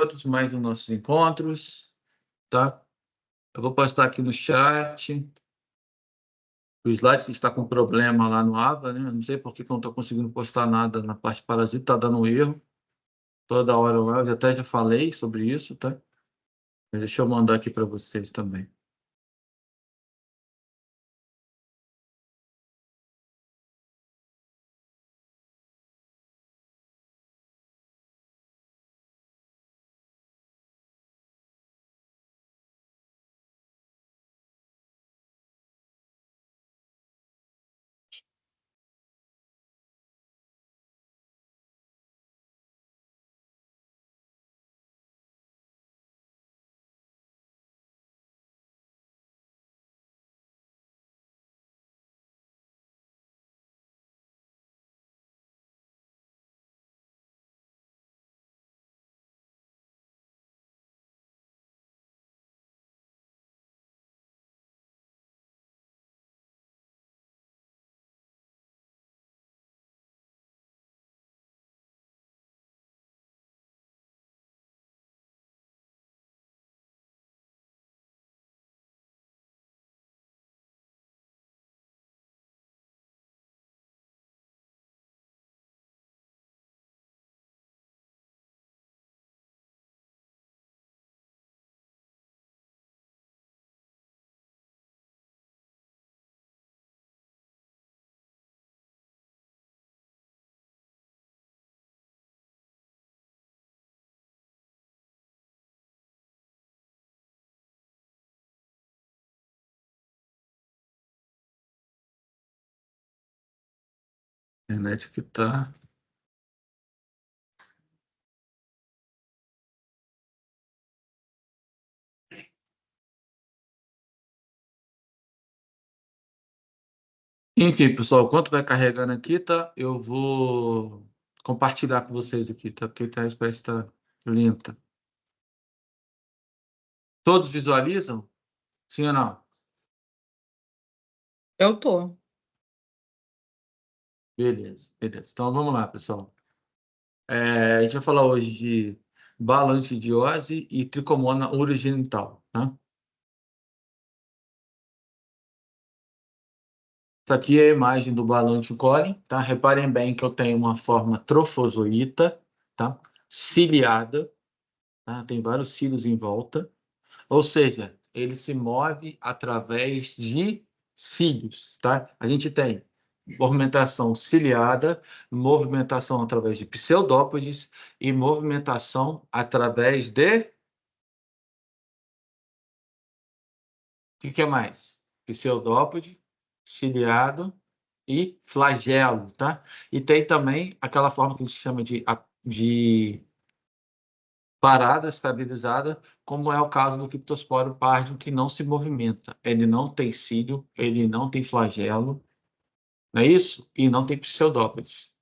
todos mais nos nossos encontros, tá? Eu vou postar aqui no chat o slide que está com problema lá no Ava, né? Eu não sei por que eu não estou conseguindo postar nada na parte parasita, está dando um erro. Toda hora eu até já falei sobre isso, tá? Mas deixa eu mandar aqui para vocês também. A internet que tá. Enfim, pessoal, enquanto vai carregando aqui, tá? Eu vou compartilhar com vocês aqui, tá? Porque a internet parece estar lenta. Todos visualizam? Sim ou não? Eu tô. Beleza, beleza. Então vamos lá, pessoal. A gente vai falar hoje de balantidiose e tricomona urogenital, tá? Essa aqui é a imagem do balante cólon, tá? Reparem bem que eu tenho uma forma trofozoíta, tá? Ciliada, tá? Tem vários cílios em volta. Ou seja, ele se move através de cílios, tá? A gente tem movimentação ciliada, movimentação através de pseudópodes e movimentação através de... O que é mais? Pseudópode, ciliado e flagelo, tá? E tem também aquela forma que a gente chama de parada estabilizada, como é o caso do Cryptosporum pardium, que não se movimenta. Ele não tem cílio, ele não tem flagelo, não é isso? E não tem pseudópodes.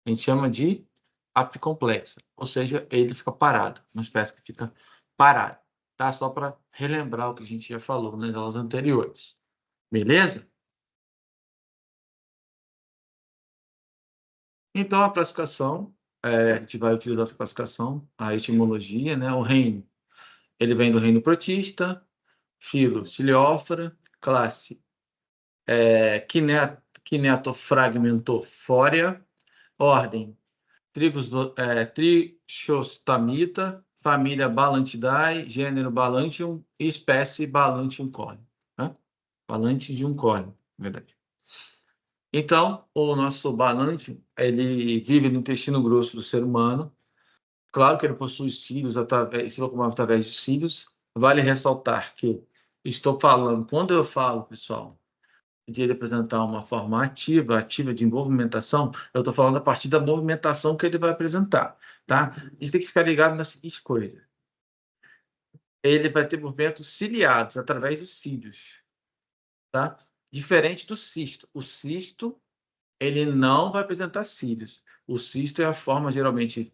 A gente chama de apicomplexa, ou seja, ele fica parado, uma espécie que fica parada, tá? Só para relembrar o que a gente já falou nas aulas anteriores. Beleza? Então, a classificação, a gente vai utilizar essa classificação, a etimologia, né? O reino, ele vem do reino protista, filo, Ciliófora, classe, Kinetofragmentofórea, ordem, Trichostamida, família Balantidae, gênero Balantium e espécie Balantium coli, né? Balantium coli, na verdade. Então, o nosso balantium, ele vive no intestino grosso do ser humano. Claro que ele possui cílios, se locomove através de cílios. Vale ressaltar que estou falando, quando eu falo, pessoal, de ele apresentar uma forma ativa de movimentação, eu estou falando a partir da movimentação que ele vai apresentar, tá? A gente tem que ficar ligado na seguinte coisa. Ele vai ter movimentos ciliados através dos cílios, tá? Diferente do cisto. O cisto, ele não vai apresentar cílios. O cisto é a forma geralmente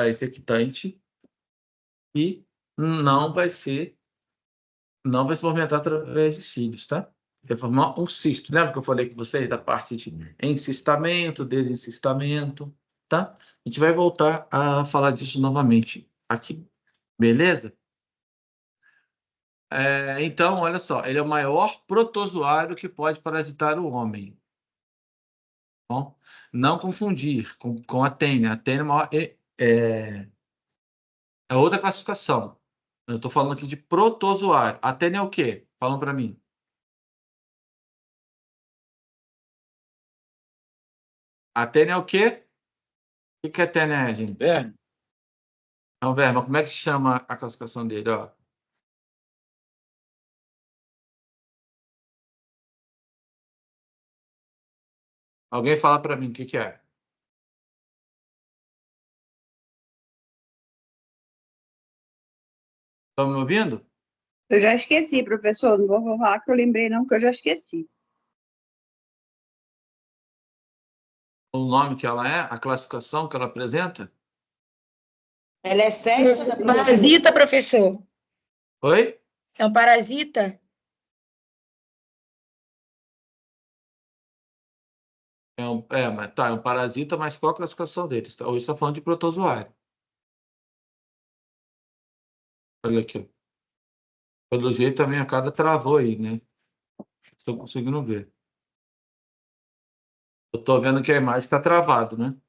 infectante e não vai se movimentar através de cílios, tá? Vai formar um cisto. Lembra que eu falei com vocês da parte de encistamento, desencistamento, tá? A gente vai voltar a falar disso novamente aqui. Beleza? Então, olha só, ele é o maior protozoário que pode parasitar o homem. Bom, não confundir com a tênia. A tênia é outra classificação. Eu estou falando aqui de protozoário. A tênia é o quê? Falam para mim. A tênia é o quê? O que é tênia, gente? Verme. É um verme. Como é que se chama a classificação dele? Ó? Alguém fala para mim o que é? Estão me ouvindo? Eu já esqueci, professor. Não vou falar que eu lembrei, não, que eu já esqueci. O nome que ela é? A classificação que ela apresenta? Ela é sexta da Parasita, professor. Oi? É um parasita? É um parasita, mas qual a classificação deles? Hoje está falando de protozoário. Olha aqui. Pelo jeito, a minha cara travou aí, né? Estou conseguindo ver. Eu estou vendo que a imagem está travada, né?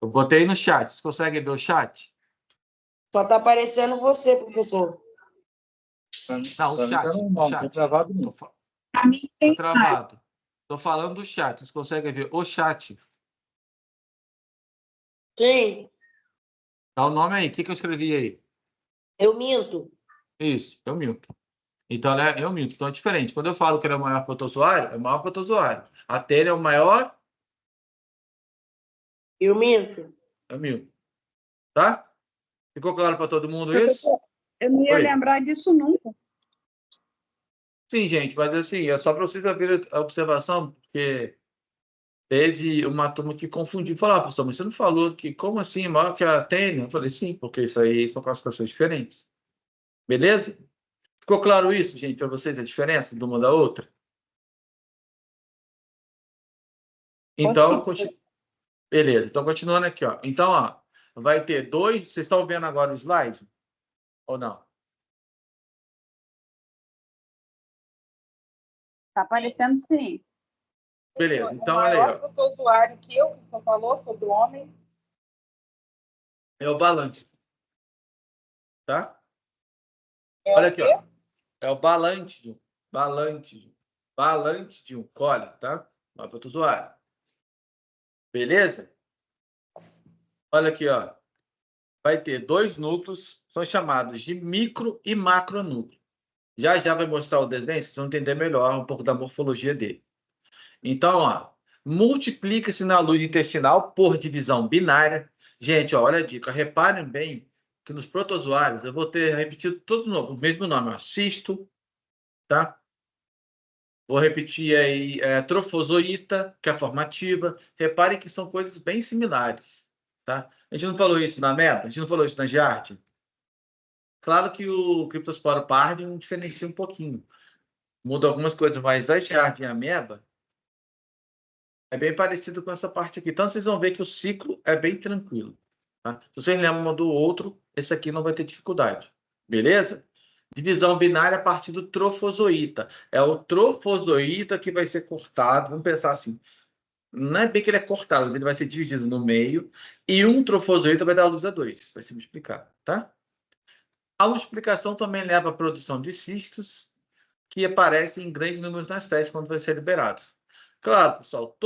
Eu botei no chat. Vocês conseguem ver o chat? Só está aparecendo você, professor. Não, o chat. Não está travado, não. Para mim, Está travado. Estou falando do chat. Vocês conseguem ver o chat? Sim, Dá o nome aí. O que eu escrevi aí? eu minto. Isso, eu minto. Então, eu minto. Então, é diferente. Quando eu falo que ele é o maior protozoário, é o maior protozoário. A telha é o maior, Eu minto. eu minto. Tá? Ficou claro para todo mundo isso? professor, eu não ia Oi. lembrar disso nunca. Sim, gente, mas assim, é só para vocês abrirem a observação, porque teve uma turma que confundiu. Falou, professor, mas você não falou que, como assim, maior que a tênia? Eu falei, sim, porque isso aí são classificações diferentes. Beleza? Ficou claro isso, gente, para vocês, a diferença de uma da outra? Então, beleza. Então, continuando aqui, ó. Então, ó, vai ter dois. Vocês estão vendo agora o slide? Ou não? Está aparecendo sim. Beleza. Então, o olha aí, maior ó. protozoário que o senhor falou sobre o homem. É o balante. Tá? É Olha o aqui, quê? ó. É o balante de um cole, tá? Não é protozoário. Beleza? Olha aqui, ó. Vai ter dois núcleos, são chamados de micro e macronúcleo. Já já vai mostrar o desenho, vocês vão entender melhor um pouco da morfologia dele. Então, ó, multiplica-se na luz intestinal por divisão binária. Gente, ó, olha a dica. Reparem bem que nos protozoários, eu vou ter repetido todo novo, o mesmo nome, ó, cisto, tá? Vou repetir aí, trofozoíta, que é a formativa. Reparem que são coisas bem similares, tá? A gente não falou isso na ameba? A gente não falou isso na giardia? Claro que o Cryptospora pardum diferencia um pouquinho. Muda algumas coisas, mas a giardia e a ameba é bem parecido com essa parte aqui. Então, vocês vão ver que o ciclo é bem tranquilo. Tá? Se vocês lembram do outro, esse aqui não vai ter dificuldade. Beleza? Divisão binária a partir do trofozoíta. É o trofozoíta que vai ser cortado. Vamos pensar assim. Não é bem que ele é cortado, mas ele vai ser dividido no meio. E um trofozoíta vai dar luz a dois. Vai se multiplicar. Tá? A multiplicação também leva à produção de cistos, que aparecem em grandes números nas fezes quando vai ser liberado. Claro, pessoal,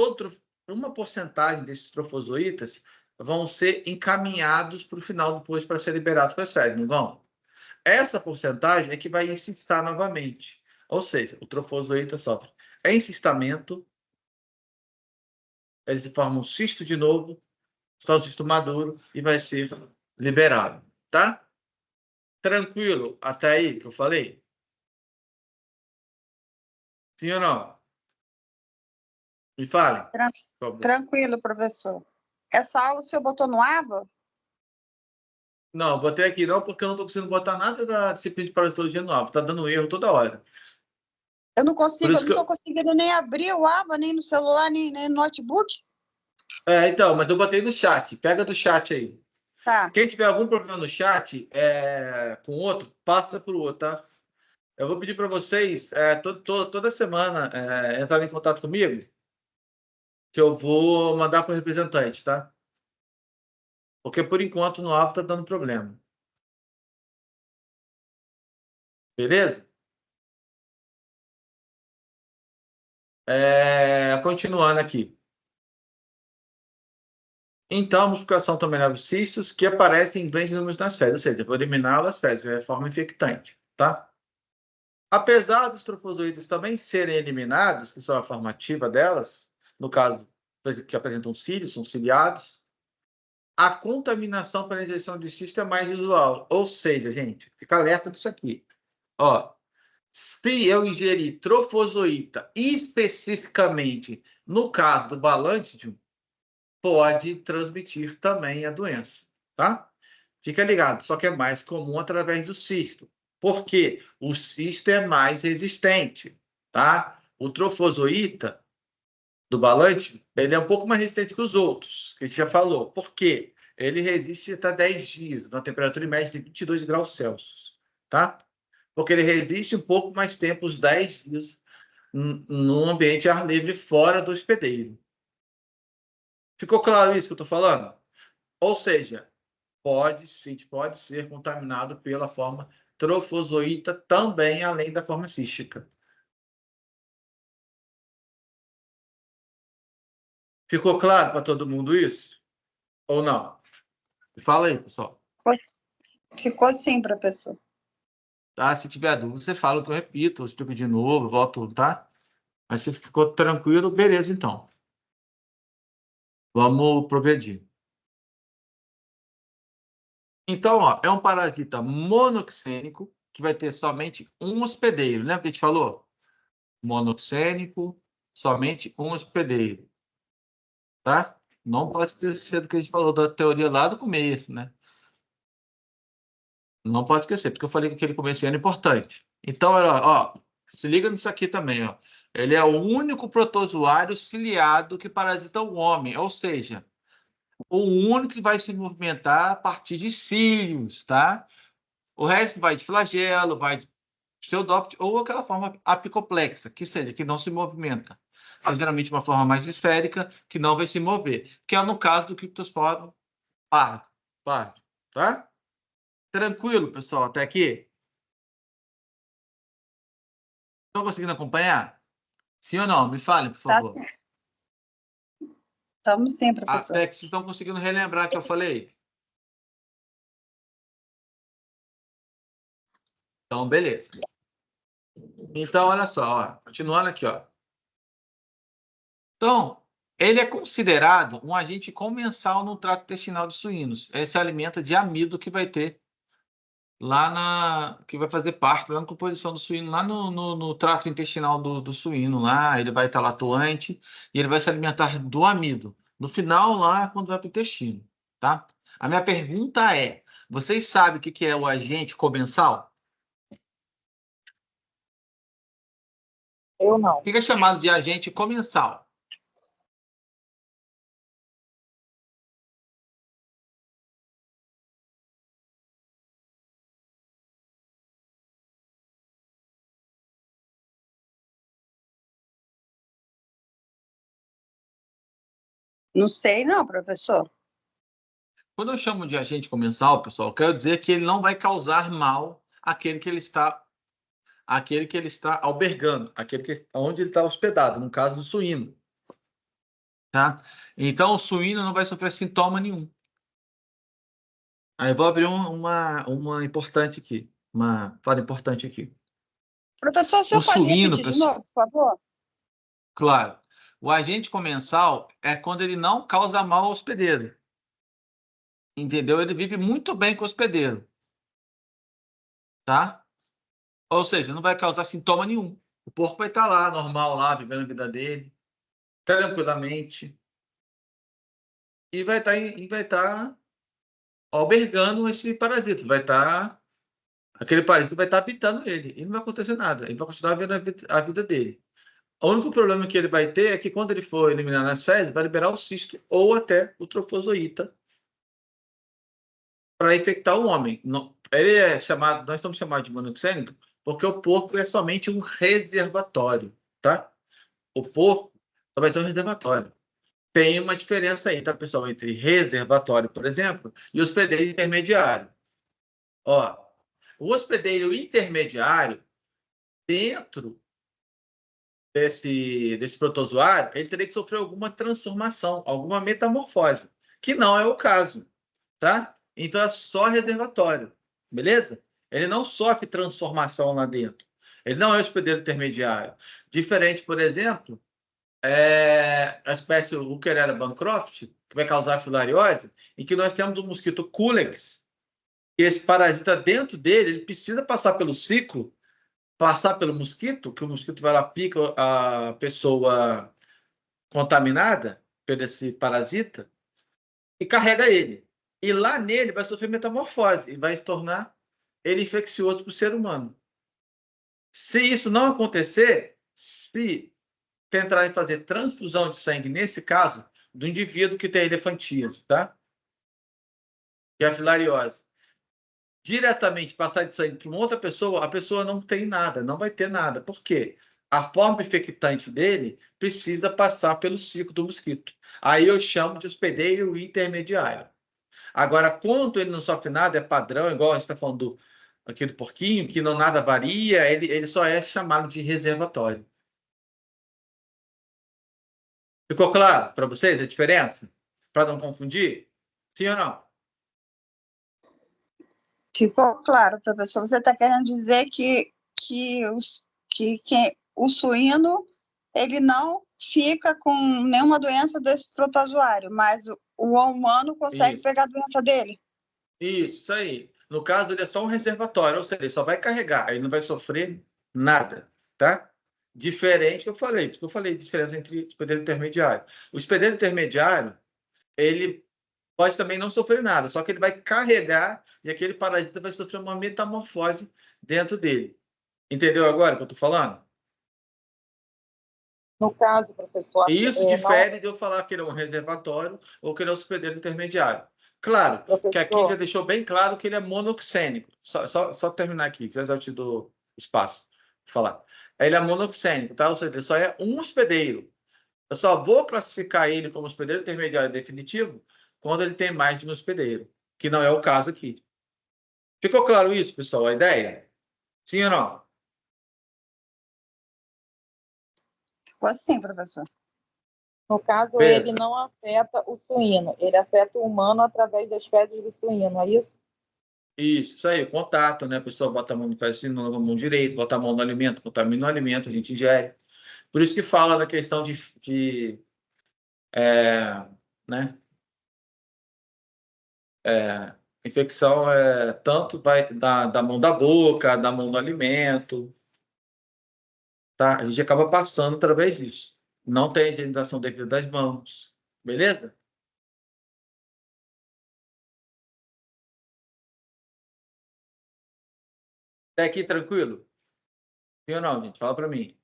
uma porcentagem desses trofozoítas vão ser encaminhados para o final depois para ser liberados para as fezes, não vão? Essa porcentagem é que vai encistar novamente. Ou seja, o trofozoíta sofre encistamento, ele se forma um cisto de novo, está um cisto maduro e vai ser liberado, tá? Tranquilo até aí que eu falei? Sim ou não? Me fale. Tranquilo, professor. Essa aula o senhor botou no AVA? Não, botei aqui não, porque eu não estou conseguindo botar nada da disciplina de parasitologia no AVA. Está dando erro toda hora. Eu não consigo, eu isso não estou conseguindo nem abrir o AVA, nem no celular, nem no notebook. Então, mas eu botei no chat. Pega do chat aí. Tá. Quem tiver algum problema no chat com outro, passa para o outro, tá? Eu vou pedir para vocês, toda semana, entrarem em contato comigo, que eu vou mandar para o representante, tá? Porque, por enquanto, no alvo está dando problema. Beleza? Continuando aqui. Então, a multiplicação também dos cistos que aparecem em grandes números nas fezes, ou seja, vou eliminar as fezes, é forma infectante, tá? Apesar dos trofozoídeos também serem eliminados, que são a forma ativa delas, no caso, que apresentam cílios, são ciliados, a contaminação pela injeção de cisto é mais usual. Ou seja, gente, fica alerta disso aqui. Ó, se eu ingerir trofozoíta, especificamente no caso do Balantidium, pode transmitir também a doença, tá? Fica ligado, só que é mais comum através do cisto. Por quê? O cisto é mais resistente, tá? O trofozoíta do Balantidium, ele é um pouco mais resistente que os outros, que a gente já falou. Por quê? Ele resiste até 10 dias, numa temperatura média de 22 graus Celsius, tá? Porque ele resiste um pouco mais tempo, os 10 dias, num ambiente ar livre fora do hospedeiro. Ficou claro isso que eu estou falando? Ou seja, pode ser contaminado pela forma trofozoíta também, além da forma cística. Ficou claro para todo mundo isso? Ou não? Fala aí, pessoal. Ficou sim, professor. Tá? Se tiver dúvida, você fala que eu repito, eu explico de novo, volto, tá? Mas se ficou tranquilo, beleza, então. Vamos progredir. Então, ó, é um parasita monoxênico que vai ter somente um hospedeiro. Lembra que a gente falou? Monoxênico, somente um hospedeiro. Tá? Não pode esquecer do que a gente falou da teoria lá do começo, né? Não pode esquecer, porque eu falei que aquele começo era importante. Então, ó, se liga nisso aqui também, ó. Ele é o único protozoário ciliado que parasita o homem, ou seja, o único que vai se movimentar a partir de cílios, tá? O resto vai de flagelo, vai de pseudóptero ou aquela forma apicoplexa, que seja, que não se movimenta. É geralmente uma forma mais esférica, que não vai se mover, que é no caso do criptosporum pardo, tá? Tranquilo, pessoal, até aqui? Estão conseguindo acompanhar? Sim ou não? Me falem, por Tá favor. certo. Estamos sim, professor. Até que vocês estão conseguindo relembrar o que eu falei? Então, beleza. Então, olha só, ó, continuando aqui, ó. Então, ele é considerado um agente comensal no trato intestinal de suínos. Ele se alimenta de amido que vai ter que vai fazer parte lá na composição do suíno, lá no trato intestinal do suíno, lá ele vai estar lá atuante e ele vai se alimentar do amido. No final, lá, quando vai para o intestino, tá? A minha pergunta é, vocês sabem o que é o agente comensal? Eu não. O que é chamado de agente comensal? Não sei não, professor. Quando eu chamo de agente comensal, pessoal, eu quero dizer que ele não vai causar mal àquele que ele está albergando, onde ele está hospedado, no caso do suíno. Tá? Então, o suíno não vai sofrer sintoma nenhum. Aí eu vou abrir uma importante aqui, uma fala importante aqui. Professor, o O senhor pode suíno, repetir de pessoal, novo, por favor? claro, o agente comensal é quando ele não causa mal ao hospedeiro. Entendeu? Ele vive muito bem com o hospedeiro. Tá? Ou seja, não vai causar sintoma nenhum. O porco vai estar lá, normal, lá, vivendo a vida dele, tranquilamente. E vai estar albergando esse parasita. Aquele parasita vai estar habitando ele. E não vai acontecer nada. Ele vai continuar vivendo a vida dele. O único problema que ele vai ter é que quando ele for eliminar nas fezes, vai liberar o cisto ou até o trofozoíta para infectar o homem. Ele é chamado, nós estamos chamados de monoxênico porque o porco é somente um reservatório, tá? O porco só vai ser um reservatório. Tem uma diferença aí, tá, pessoal, entre reservatório, por exemplo, e hospedeiro intermediário. Ó, o hospedeiro intermediário, dentro desse protozoário, ele teria que sofrer alguma transformação, alguma metamorfose, que não é o caso, tá? Então é só reservatório, beleza? Ele não sofre transformação lá dentro. Ele não é hospedeiro intermediário. Diferente, por exemplo, a espécie Rouquerella bancroft, que vai causar filariose, em que nós temos o mosquito Culex, e esse parasita dentro dele, ele precisa passar pelo ciclo, passar pelo mosquito, que o mosquito vai lá, pica a pessoa contaminada por esse parasita e carrega ele. E lá nele vai sofrer metamorfose e vai se tornar ele infeccioso para o ser humano. Se isso não acontecer, se tentarem fazer transfusão de sangue, nesse caso, do indivíduo que tem elefantíase, tá? Que é a filariose. Diretamente passar de sangue para uma outra pessoa, a pessoa não tem nada, não vai ter nada. Por quê? A forma infectante dele precisa passar pelo ciclo do mosquito. Aí eu chamo de hospedeiro intermediário. Agora, quando ele não sofre nada, é padrão, igual a gente está falando aqui do porquinho, que não nada varia, ele só é chamado de reservatório. Ficou claro para vocês a diferença? Para não confundir? Sim ou não? Ficou claro, professor. Você está querendo dizer que o suíno ele não fica com nenhuma doença desse protozoário, mas o humano consegue pegar a doença dele. Isso aí. No caso, ele é só um reservatório, ou seja, ele só vai carregar, ele não vai sofrer nada, tá? Diferente que eu falei, porque eu falei de diferença entre hospedeiro intermediário. O hospedeiro intermediário, ele pode também não sofrer nada, só que ele vai carregar e aquele parasita vai sofrer uma metamorfose dentro dele. Entendeu agora o que eu estou falando? No caso, professor, E isso difere de eu falar que ele é um reservatório ou que ele é um hospedeiro intermediário. Claro, que aqui já deixou bem claro que ele é monoxênico. Só terminar aqui, que já eu te dou espaço de falar. Ele é monoxênico, tá? Ou seja, ele só é um hospedeiro. Eu só vou classificar ele como hospedeiro intermediário definitivo quando ele tem mais de um hospedeiro, que não é o caso aqui. Ficou claro isso, pessoal? A ideia? Sim ou não? Ficou assim, professor. No caso, Beleza. ele não afeta o suíno, ele afeta o humano através das fezes do suíno, é isso? Isso aí, contato, né? A pessoa bota a mão no fezes, não lava a mão direito, bota a mão no alimento, contamina o alimento, a gente ingere. Por isso que fala na questão né? Infecção tanto vai da mão da boca, da mão do alimento, tá? A gente acaba passando através disso. Não tem higienização devida das mãos, beleza? Até aqui tranquilo? Sim ou não, gente? Fala para mim.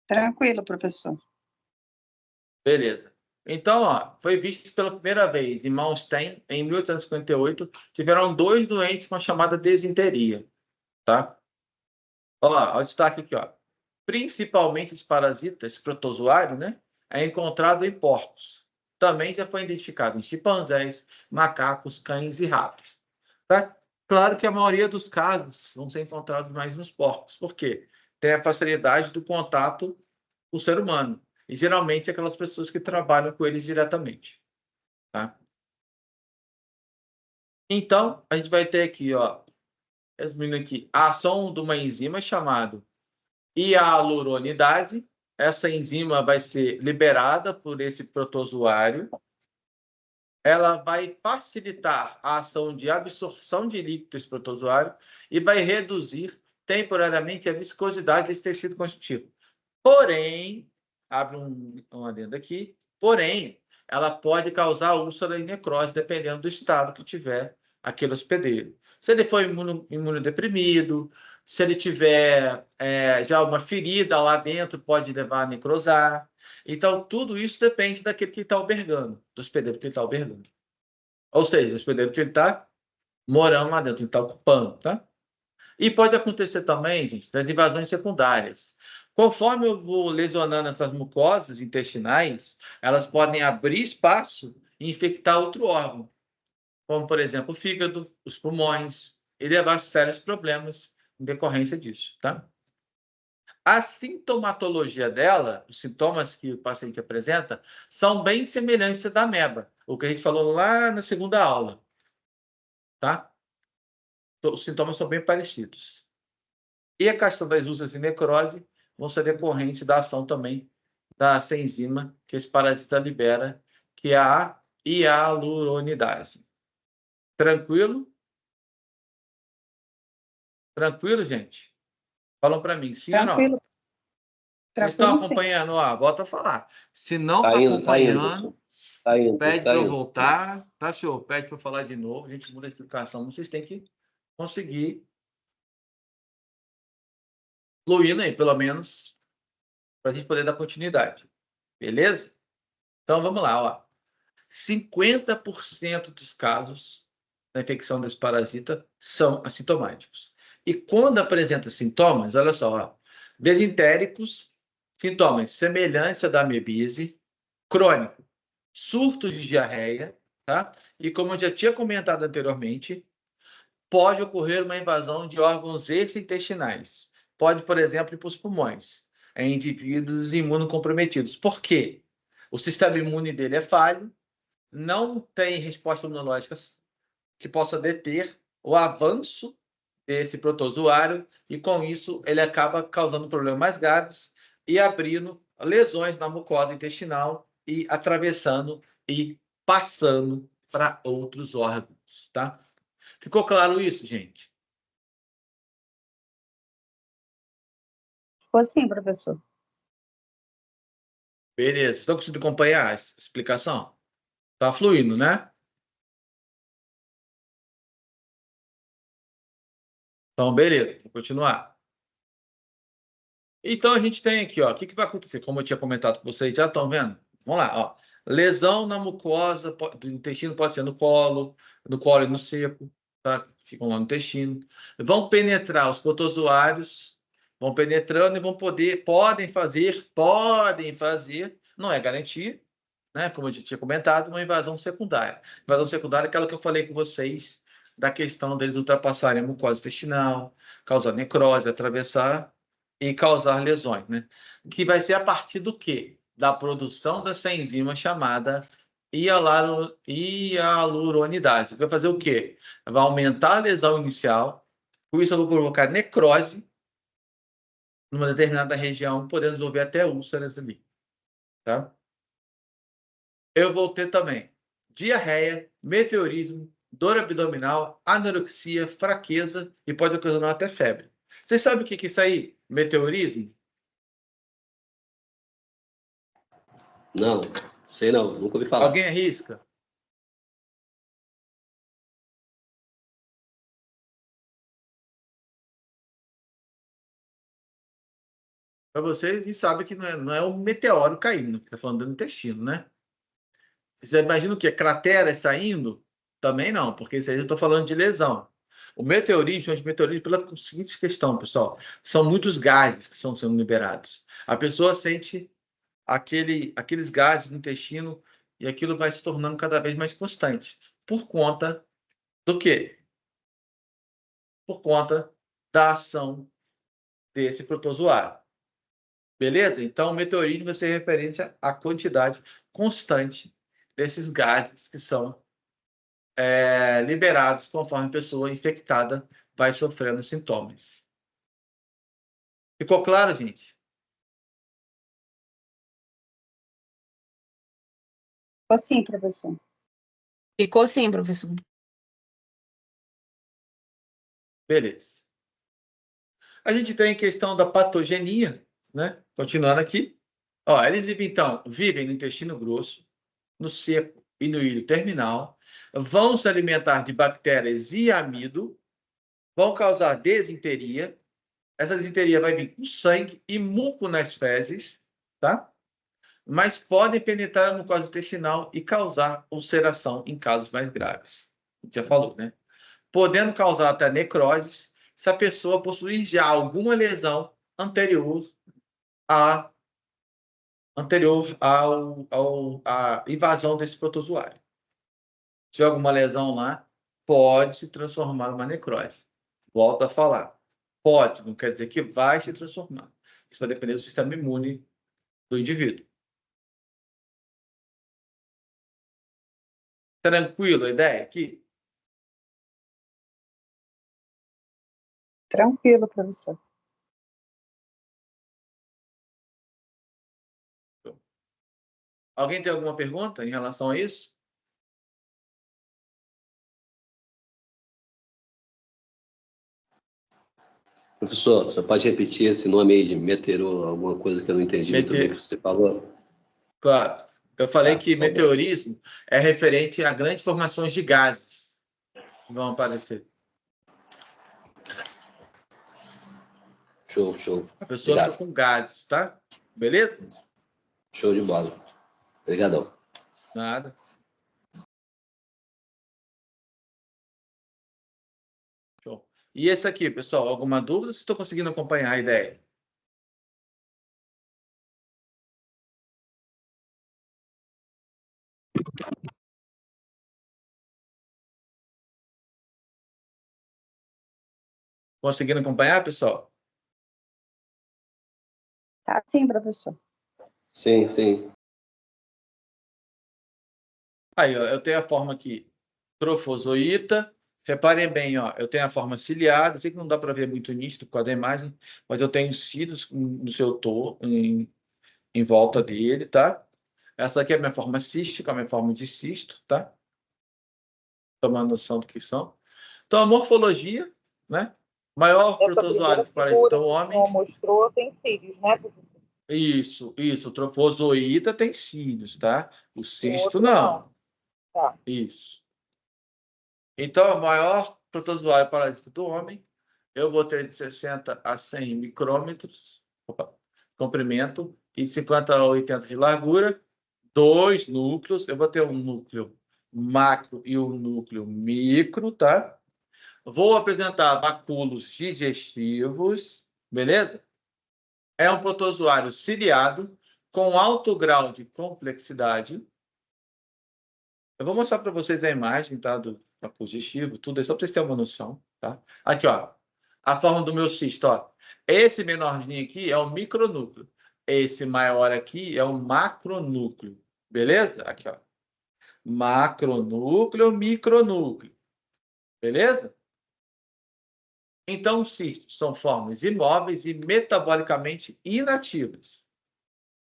Tranquilo, professor. Beleza. Então, ó, foi visto pela primeira vez em Malmsteen, em 1858, tiveram 2 doentes com a chamada desinteria, tá? Ó, o destaque aqui, ó. Principalmente os parasitas protozoários, né? É encontrado em porcos. Também já foi identificado em chimpanzés, macacos, cães e ratos, tá? Claro que a maioria dos casos vão ser encontrados mais nos porcos. Por quê? Tem a facilidade do contato com o ser humano. E geralmente aquelas pessoas que trabalham com eles diretamente, tá? Então, a gente vai ter aqui, ó, resumindo aqui, a ação de uma enzima chamada hialuronidase. Essa enzima vai ser liberada por esse protozoário. Ela vai facilitar a ação de absorção de líquido desse protozoário e vai reduzir temporariamente a viscosidade desse tecido conjuntivo. Porém, abre um adendo aqui, porém, ela pode causar úlcera e necrose, dependendo do estado que tiver aquele hospedeiro. Se ele for imunodeprimido, Se ele tiver já uma ferida lá dentro, pode levar a necrosar. Então, tudo isso depende daquele que está albergando, do hospedeiro que ele está albergando. Ou seja, do hospedeiro que ele está morando lá dentro, ele está ocupando, tá? E pode acontecer também, gente, das invasões secundárias. Conforme eu vou lesionando essas mucosas intestinais, elas podem abrir espaço e infectar outro órgão, como, por exemplo, o fígado, os pulmões, e levar a sérios problemas em decorrência disso, tá? A sintomatologia dela, os sintomas que o paciente apresenta, são bem semelhantes à da ameba, o que a gente falou lá na segunda aula, tá? Os sintomas são bem parecidos. E a questão das úlceras e necrose vão ser decorrentes da ação também dessa enzima que esse parasita libera, que é a hialuronidase. Tranquilo? Tranquilo, gente? Falam para mim, sim ou não? Tranquilo. Vocês estão Tranquilo, sim. acompanhando? Ó, volta a falar. Se não está Tá indo, acompanhando, tá indo, pede tá para eu indo. voltar. Tá show? Pede para eu falar de novo. A gente muda a explicação. Vocês têm que conseguir fluindo aí, pelo menos, para a gente poder dar continuidade. Beleza? Então, vamos lá. Ó. 50% dos casos da infecção desse parasita são assintomáticos. E quando apresenta sintomas, olha só, ó, desentéricos, sintomas semelhantes à da amebise, crônico, surtos de diarreia, tá? E como eu já tinha comentado anteriormente, pode ocorrer uma invasão de órgãos extraintestinais. Pode, por exemplo, ir para os pulmões, em indivíduos imunocomprometidos. Por quê? O sistema imune dele é falho, não tem resposta imunológica que possa deter o avanço desse protozoário e, com isso, ele acaba causando problemas mais graves e abrindo lesões na mucosa intestinal e atravessando e passando para outros órgãos, tá? Ficou claro isso, gente? Ficou sim, professor. Beleza. Estão conseguindo acompanhar a explicação? Tá fluindo, né? Então, beleza. Vou continuar. Então, a gente tem aqui, ó, o que vai acontecer? Como eu tinha comentado com vocês, já estão vendo? Vamos lá, ó. Lesão na mucosa do intestino pode ser no colo e no seco, tá? Ficam lá no intestino. Vão penetrar os protozoários, vão penetrando e podem fazer, não é garantia, né? Como eu já tinha comentado, uma invasão secundária. Invasão secundária é aquela que eu falei com vocês, da questão deles ultrapassarem a mucosa intestinal, causar necrose, atravessar e causar lesões, né? Que vai ser a partir do quê? Da produção dessa enzima chamada hialuronidase. Vai fazer o quê? Vai aumentar a lesão inicial, com isso eu vou provocar necrose numa determinada região, podendo desenvolver até úlceras ali, tá? Eu vou ter também diarreia, meteorismo, dor abdominal, anorexia, fraqueza e pode ocasionar até febre. Vocês sabem o que é isso aí? Meteorismo? Não, sei não, nunca ouvi falar. Alguém arrisca? Para vocês, e sabe que não é um meteoro caindo, que está falando do intestino, né? Você imagina o quê? Crateras saindo? Também não, porque isso aí eu estou falando de lesão. O meteorismo, pela seguinte questão, pessoal, são muitos gases que estão sendo liberados. A pessoa sente aqueles gases no intestino e aquilo vai se tornando cada vez mais constante. Por conta do quê? Por conta da ação desse protozoário. Beleza? Então, o meteorismo vai ser referente à quantidade constante desses gases que são liberados conforme a pessoa infectada vai sofrendo sintomas. Ficou claro, gente? Ficou sim, professor. Ficou sim, professor. Beleza. A gente tem a questão da patogenia, né? Continuando aqui. Ó, eles, então, vivem no intestino grosso, no seco e no íleo terminal, vão se alimentar de bactérias e amido, vão causar desinteria, essa disenteria vai vir com sangue e muco nas fezes, tá? Mas podem penetrar na mucosa intestinal e causar ulceração em casos mais graves. A gente já falou, né? Podendo causar até necrose se a pessoa possuir já alguma lesão anterior à invasão desse protozoário. Se tiver alguma lesão lá, pode se transformar numa necrose. Volto a falar. Pode, não quer dizer que vai se transformar. Isso vai depender do sistema imune do indivíduo. Tranquilo a ideia aqui? Tranquilo, professor. Alguém tem alguma pergunta em relação a isso? Professor, você pode repetir esse nome aí de meteoro, alguma coisa que eu não entendi muito bem que você falou? Claro. Eu falei que por favor. meteorismo é referente a grandes formações de gases que vão aparecer. Show. A pessoa fica com gases, tá? Beleza? Show de bola. Obrigadão. Nada. Show. E esse aqui, pessoal, alguma dúvida? Se estou conseguindo acompanhar a ideia? Conseguindo acompanhar, pessoal? Tá sim, professor. Sim. Aí, ó, eu tenho a forma aqui, trofozoíta. Reparem bem, ó, eu tenho a forma ciliada. Sei que não dá para ver muito nítido por causa da imagem, mas eu tenho cílios no seu em volta dele, tá? Essa aqui é a minha forma cística, a minha forma de cisto, tá? Tomando noção do que são. Então, a morfologia, né? Maior Essa protozoário primeira que parasita figura o que o homem. senhor mostrou tem cílios, né, professor? Isso. O trofozoíta tem cílios, tá? O cisto outro não. Tá. Isso. Então, o maior protozoário parasita do homem, eu vou ter de 60 a 100 micrômetros, comprimento, e 50 a 80 de largura, 2 núcleos. Eu vou ter um núcleo macro e um núcleo micro, tá? Vou apresentar bacúlos digestivos, beleza? É um protozoário ciliado com alto grau de complexidade. Eu vou mostrar para vocês a imagem, tá, do bacúlo digestivo, tudo aí, só para vocês terem uma noção, tá? Aqui, ó, a forma do meu cisto, ó. Esse menorzinho aqui é o micronúcleo. Esse maior aqui é o macronúcleo, beleza? Aqui, ó. Macronúcleo, micronúcleo, beleza? Então, os cistos são formas imóveis e metabolicamente inativas.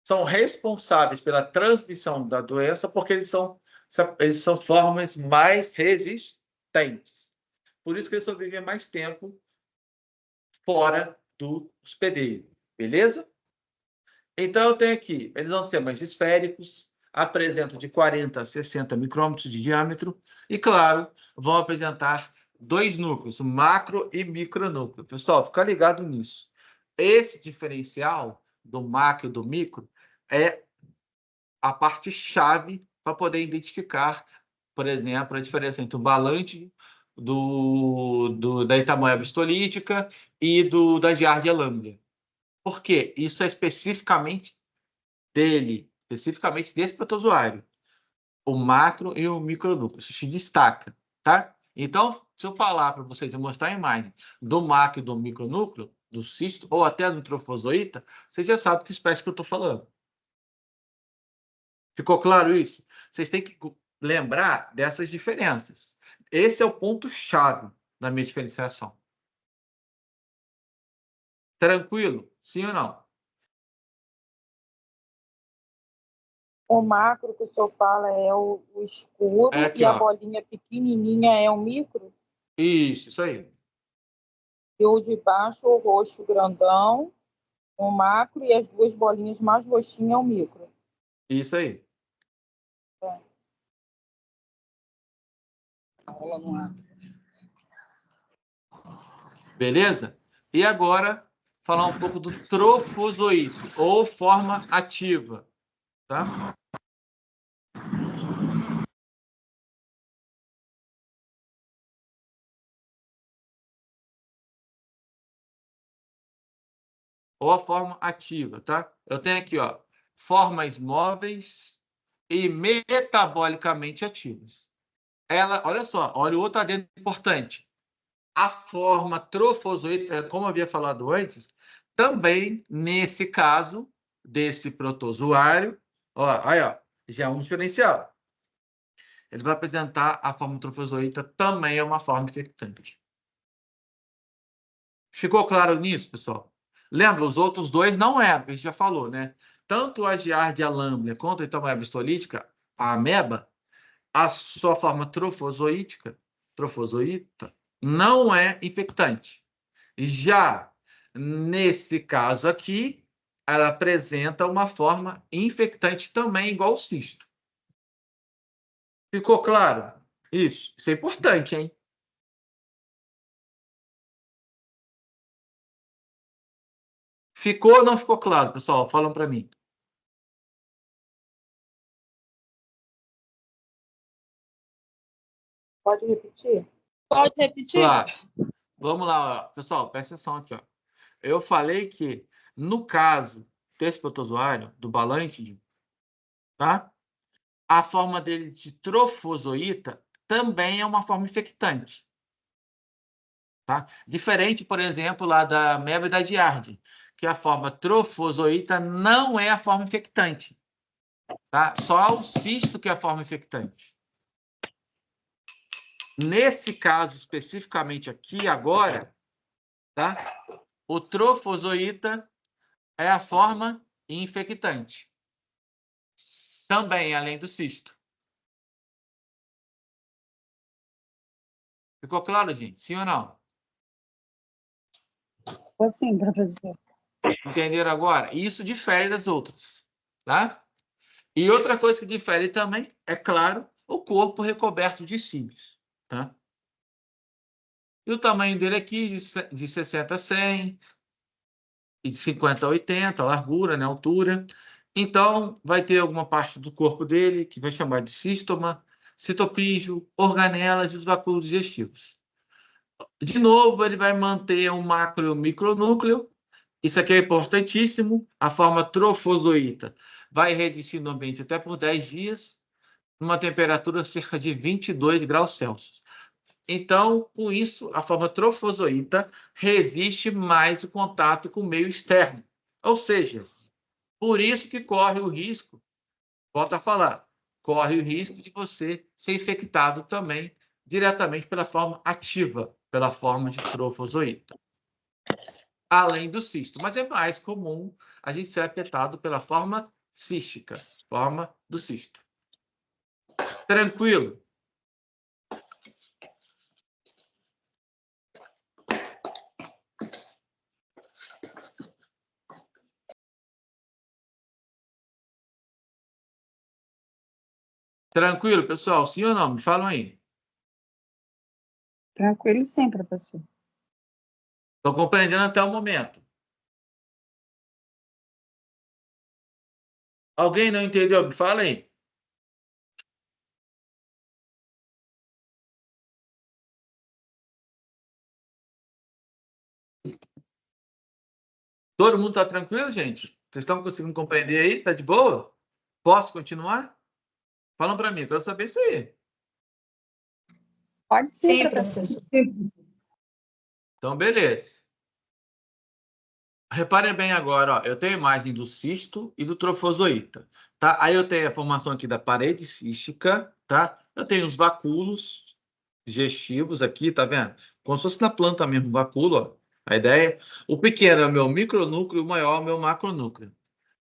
São responsáveis pela transmissão da doença porque eles são formas mais resistentes. Por isso que eles sobrevivem mais tempo fora do hospedeiro, beleza? Então, eu tenho aqui, eles vão ser mais esféricos, apresentam de 40 a 60 micrômetros de diâmetro e, claro, vão apresentar 2 núcleos, macro e micronúcleo. Pessoal, fica ligado nisso. Esse diferencial do macro e do micro é a parte chave para poder identificar, por exemplo, a diferença entre o balante da Itamoeba histolítica e da Giardia lamblia. Por quê? Isso é especificamente desse protozoário, o macro e o micronúcleo. Isso se destaca, tá? Então, se eu falar para vocês, eu mostrar a imagem do macro e do micronúcleo, do cisto, ou até do trofozoíta, vocês já sabem que espécie que eu estou falando. Ficou claro isso? Vocês têm que lembrar dessas diferenças. Esse é o ponto-chave da minha diferenciação. Tranquilo? Sim ou não? O macro que o senhor fala é o escuro É aqui, e a ó. bolinha pequenininha é o micro. Isso aí. E o de baixo, o roxo grandão, o macro, e as duas bolinhas mais roxinhas é o micro. Isso aí. É. Beleza? E agora, falar um pouco do trofozoito, ou forma ativa, tá? Ou a forma ativa, tá? Eu tenho aqui, ó, formas móveis e metabolicamente ativas. Ela, olha só, olha o outro adendo importante. A forma trofozoita, como eu havia falado antes, também, nesse caso, desse protozoário, ó, aí, ó, já é um diferencial. Ele vai apresentar a forma trofozoita, também é uma forma infectante. Ficou claro nisso, pessoal? Lembra, os outros dois não é, a gente já falou, né? Tanto a Giardia lamblia quanto a Entamoeba histolítica, a ameba, a sua forma trofozoíta, não é infectante. Já nesse caso aqui, ela apresenta uma forma infectante também, igual o cisto. Ficou claro? Isso é importante, hein? Ficou ou não ficou claro, pessoal? Falam para mim. Pode repetir? Pode repetir? Claro. Vamos lá, ó. Pessoal, presta atenção aqui, ó. Eu falei que, no caso desse protozoário, do balante, tá? A forma dele de trofozoíta também é uma forma infectante. Tá? Diferente, por exemplo, lá da ameba e da giardia, que a forma trofozoíta não é a forma infectante. Tá? Só o cisto que é a forma infectante. Nesse caso, especificamente aqui, agora, tá? O trofozoíta é a forma infectante. Também, além do cisto. Ficou claro, gente? Sim ou não? Sim, professor. Entenderam agora? Isso difere das outras, tá? E outra coisa que difere também, é claro, o corpo recoberto de cílios, tá? E o tamanho dele aqui, de 60 a 100, e de 50 a 80, a largura, né, a altura. Então, vai ter alguma parte do corpo dele que vai chamar de cístoma, citopígio, organelas e os vacúolos digestivos. De novo, ele vai manter um macro e um micronúcleo. Isso aqui é importantíssimo. A forma trofozoíta vai resistir no ambiente até por 10 dias, numa temperatura cerca de 22 graus Celsius. Então, com isso, a forma trofozoíta resiste mais o contato com o meio externo. Ou seja, por isso que corre o risco, volto a falar, corre o risco de você ser infectado também diretamente pela forma ativa, pela forma de trofozoíta. Além do cisto, mas é mais comum a gente ser afetado pela forma cística, forma do cisto. Tranquilo? Tranquilo, pessoal? Sim ou não? Me falam aí. Tranquilo, sim, professor. Estão compreendendo até o momento? Alguém não entendeu? Me fala aí. Todo mundo está tranquilo, gente? Vocês estão conseguindo compreender aí? Está de boa? Posso continuar? Falam para mim, eu quero saber isso aí. Pode sim, Sim, professor. professor. Então, beleza. Reparem bem agora, ó, eu tenho a imagem do cisto e do trofozoíta, tá? Aí eu tenho a formação aqui da parede cística, tá? Eu tenho os vacúolos digestivos aqui, tá vendo? Como se fosse na planta mesmo, vacúolo, ó. A ideia, o pequeno é o meu micronúcleo, o maior é o meu macronúcleo.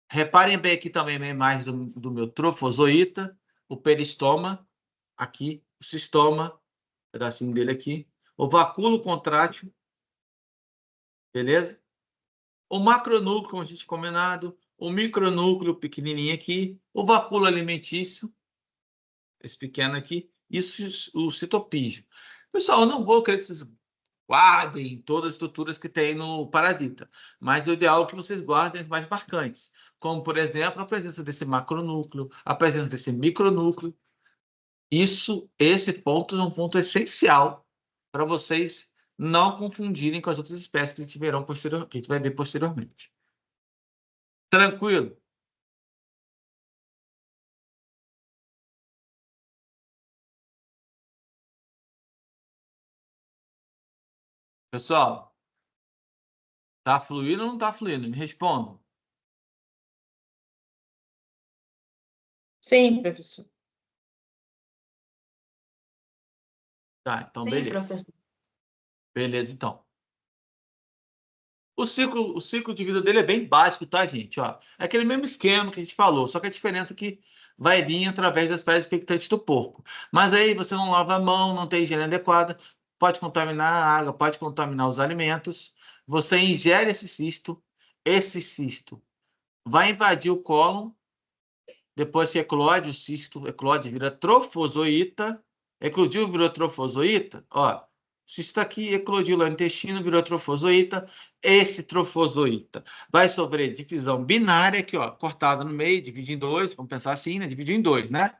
Reparem bem aqui também na imagem do meu trofozoíta, o peristoma, aqui, o cistoma, pedacinho dele aqui, o vacúolo contrátil, beleza? O macronúcleo, como a gente combinado, o micronúcleo pequenininho aqui, o vacúolo alimentício, esse pequeno aqui, e o citopígio. Pessoal, eu não vou querer que vocês Guardem todas as estruturas que tem no parasita. Mas o ideal é que vocês guardem as mais marcantes. Como, por exemplo, a presença desse macronúcleo, a presença desse micronúcleo. Esse ponto é um ponto essencial para vocês não confundirem com as outras espécies que a gente vai ver posteriormente. Tranquilo? Pessoal, tá fluindo ou não tá fluindo? Me respondam. Sim, professor. Tá, então Sim, beleza. professor. Beleza, então. O ciclo de vida dele é bem básico, tá, gente? Ó, é aquele mesmo esquema que a gente falou, só que a diferença é que vai vir através das fezes expectantes do porco. Mas aí você não lava a mão, não tem higiene adequada, pode contaminar a água, pode contaminar os alimentos. Você ingere esse cisto vai invadir o cólon, depois que eclode, o cisto eclode, vira trofozoíta. Eclodiu, virou trofozoíta, ó. Se está aqui, eclodiu lá no intestino, virou trofozoíta. Esse trofozoíta vai sofrer divisão binária, aqui, ó, cortada no meio, divide em dois, vamos pensar assim, né? Dividir em dois, né?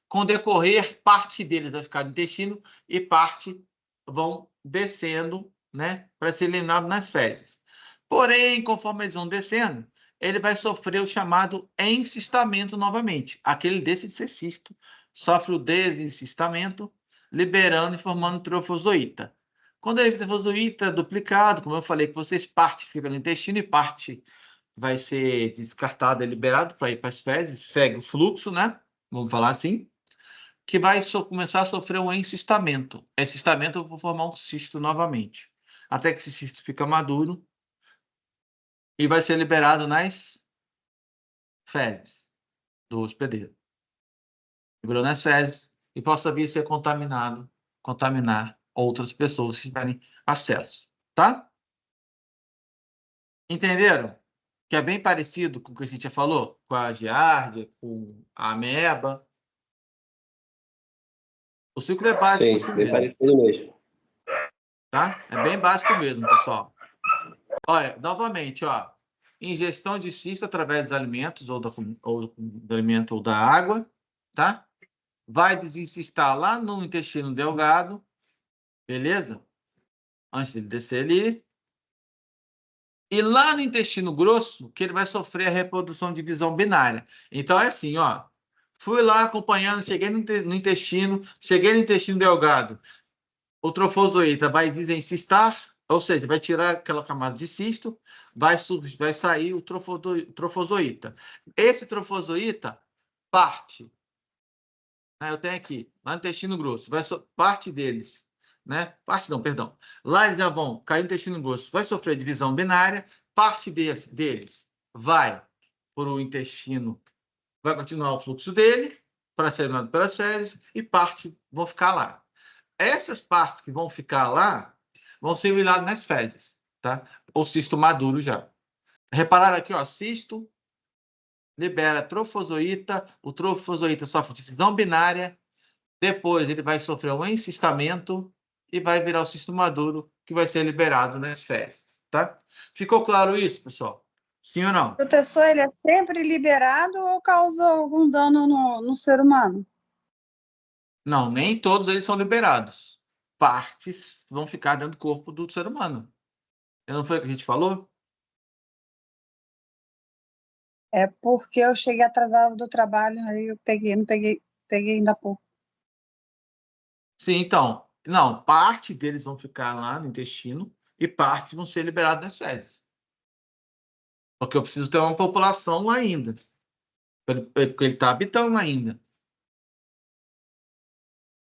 Com o decorrer, parte deles vai ficar no intestino e parte vão descendo, né? Para ser eliminado nas fezes. Porém, conforme eles vão descendo, ele vai sofrer o chamado encistamento novamente. Aquele deixa de ser cisto, sofre o desencistamento, liberando e formando trofozoíta. Quando ele trofozoíta duplicado, como eu falei que vocês, parte fica no intestino e parte vai ser descartada e liberada para ir para as fezes, segue o fluxo, né? Vamos falar assim, que vai começar a sofrer um encistamento. Encistamento, eu vou formar um cisto novamente, até que esse cisto fica maduro e vai ser liberado nas fezes do hospedeiro. Liberou nas fezes e possa vir a ser contaminar outras pessoas que tiverem acesso, tá? Entenderam? Que é bem parecido com o que a gente já falou, com a giardia, com a ameba. O ciclo é básico Sim, assim bem mesmo, parecido mesmo. tá? É bem básico mesmo, pessoal. Olha, novamente, ó, ingestão de cisto através dos alimentos, ou do alimento ou da água, tá? Vai desincistar lá no intestino delgado, beleza? Antes de descer ali. E lá no intestino grosso, que ele vai sofrer a reprodução de divisão binária. Então, é assim, ó. Fui lá acompanhando, cheguei no intestino, cheguei no intestino delgado. O trofozoíta vai desencistar, ou seja, vai tirar aquela camada de cisto, vai sair o trofozoíta. Esse trofozoíta parte, né, eu tenho aqui, lá no intestino grosso, parte deles, né? Parte não, perdão. Lá eles já vão cair no intestino grosso, vai sofrer divisão binária, parte deles vai para o intestino, vai continuar o fluxo dele, para ser eliminado pelas fezes, e parte vão ficar lá. Essas partes que vão ficar lá vão ser eliminadas nas fezes, tá? Ou cisto maduro já. Repararam aqui, ó, cisto libera trofozoíta, o trofozoíta sofre divisão binária, depois ele vai sofrer um encistamento e vai virar o cisto maduro, que vai ser liberado nas fezes, tá? Ficou claro isso, pessoal? Sim ou não? Professor, ele é sempre liberado ou causa algum dano no ser humano? Não, nem todos eles são liberados. Partes vão ficar dentro do corpo do ser humano. Não foi o que a gente falou? É porque eu cheguei atrasada do trabalho, aí eu peguei ainda há pouco. Sim, então. Não, parte deles vão ficar lá no intestino e partes vão ser liberadas nas fezes. Porque eu preciso ter uma população lá ainda. Porque ele está habitando lá ainda.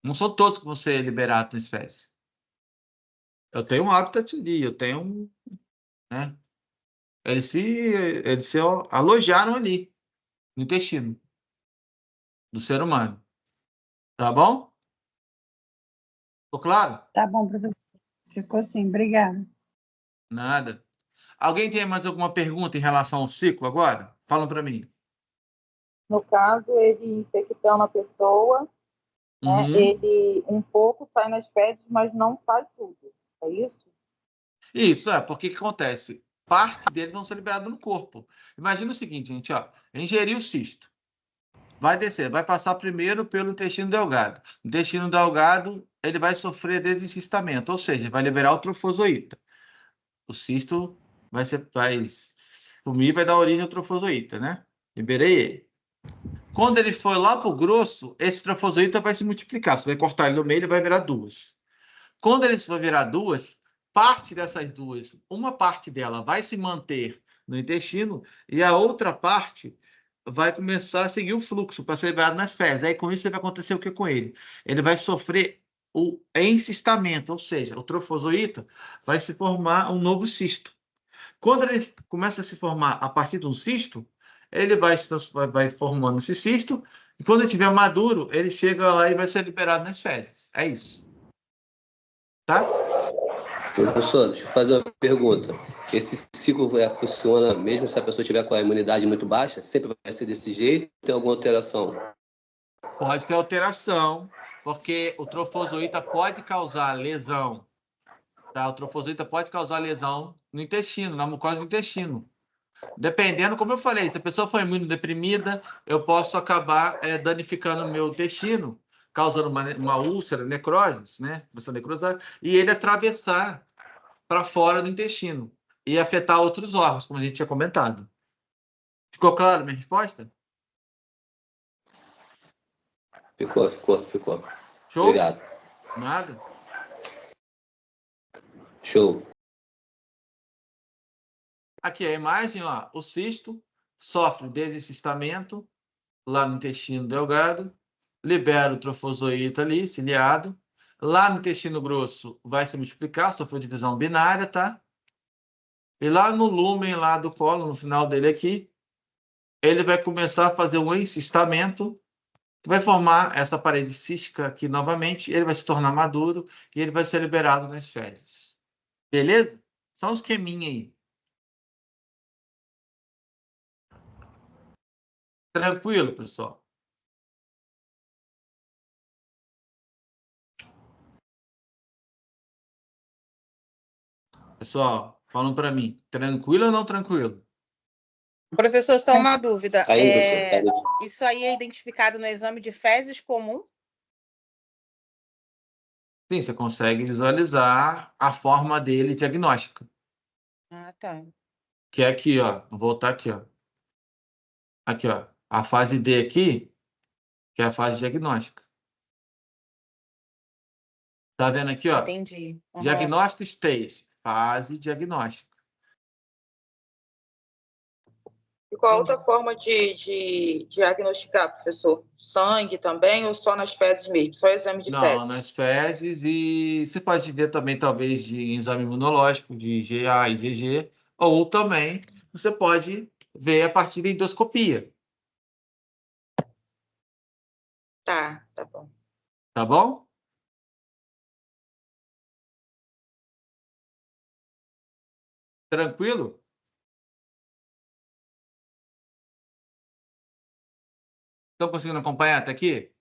Não são todos que vão ser liberados nas fezes. Eu tenho um habitat ali, eu tenho. Né? Eles se alojaram ali, no intestino do ser humano. Tá bom? Ficou claro? Tá bom, professor. Ficou assim, obrigada. Nada. Alguém tem mais alguma pergunta em relação ao ciclo agora? Falam para mim. No caso, ele infectando a pessoa, né, Uhum. ele um pouco sai nas fezes, mas não sai tudo. É isso? Isso, porque o que acontece? Parte deles vão ser liberados no corpo. Imagina o seguinte, gente, ó, ingeriu o cisto. Vai descer, vai passar primeiro pelo intestino delgado. O intestino delgado, ele vai sofrer desencistamento, ou seja, vai liberar o trofozoíta. O cisto vai sumir, vai dar origem ao trofozoíta, né? Liberei ele. Quando ele for lá para o grosso, esse trofozoíta vai se multiplicar. Você vai cortar ele no meio, ele vai virar duas. Quando ele vai virar duas, parte dessas duas, uma parte dela vai se manter no intestino e a outra parte vai começar a seguir o fluxo para ser liberado nas fezes. Aí, com isso, vai acontecer o que com ele? Ele vai sofrer o encistamento, ou seja, o trofozoíta vai se formar um novo cisto. Quando ele começa a se formar a partir de um cisto, ele vai formando esse cisto, e quando ele estiver maduro, ele chega lá e vai ser liberado nas fezes. É isso. Tá? Professor, deixa eu fazer uma pergunta. Esse ciclo funciona mesmo se a pessoa tiver com a imunidade muito baixa? Sempre vai ser desse jeito? Tem alguma alteração? Pode ter alteração, porque o trofozoíta pode causar lesão. Tá? O trofozoíta pode causar lesão no intestino, na mucosa do intestino. Dependendo, como eu falei, se a pessoa for imunodeprimida, eu posso acabar danificando o meu intestino, causando uma úlcera, necrose, né? E ele atravessar para fora do intestino e afetar outros órgãos, como a gente tinha comentado. Ficou claro a minha resposta? Ficou. Show? Obrigado. Nada? Show. Aqui a imagem, ó, o cisto sofre desencistamento lá no intestino delgado, libera o trofozoíta ali, ciliado. Lá no intestino grosso vai se multiplicar, sofreu divisão binária, tá? E lá no lúmen lá do colo, no final dele aqui, ele vai começar a fazer um encistamento, que vai formar essa parede cística aqui novamente, ele vai se tornar maduro e ele vai ser liberado nas fezes. Beleza? Só um esqueminha aí. Tranquilo, pessoal? Pessoal, falam para mim, tranquilo ou não tranquilo? Professor, só uma dúvida. Tá indo, tá indo. Isso aí é identificado no exame de fezes comum? Sim, você consegue visualizar a forma dele diagnóstica. Ah, tá. Que é aqui, ó. Vou voltar aqui, ó. Aqui, ó. A fase D aqui, que é a fase diagnóstica. Tá vendo aqui, ó? Entendi. Uhum. Diagnóstico stage, fase diagnóstica. E qual a outra forma de diagnosticar, professor? Sangue também ou só nas fezes mesmo? Só exame de Não, fezes? nas fezes e você pode ver também, talvez, de exame imunológico, de IgA e IgG, ou também você pode ver a partir da endoscopia. Tá bom. Tá bom? Tranquilo? Estão conseguindo acompanhar até aqui?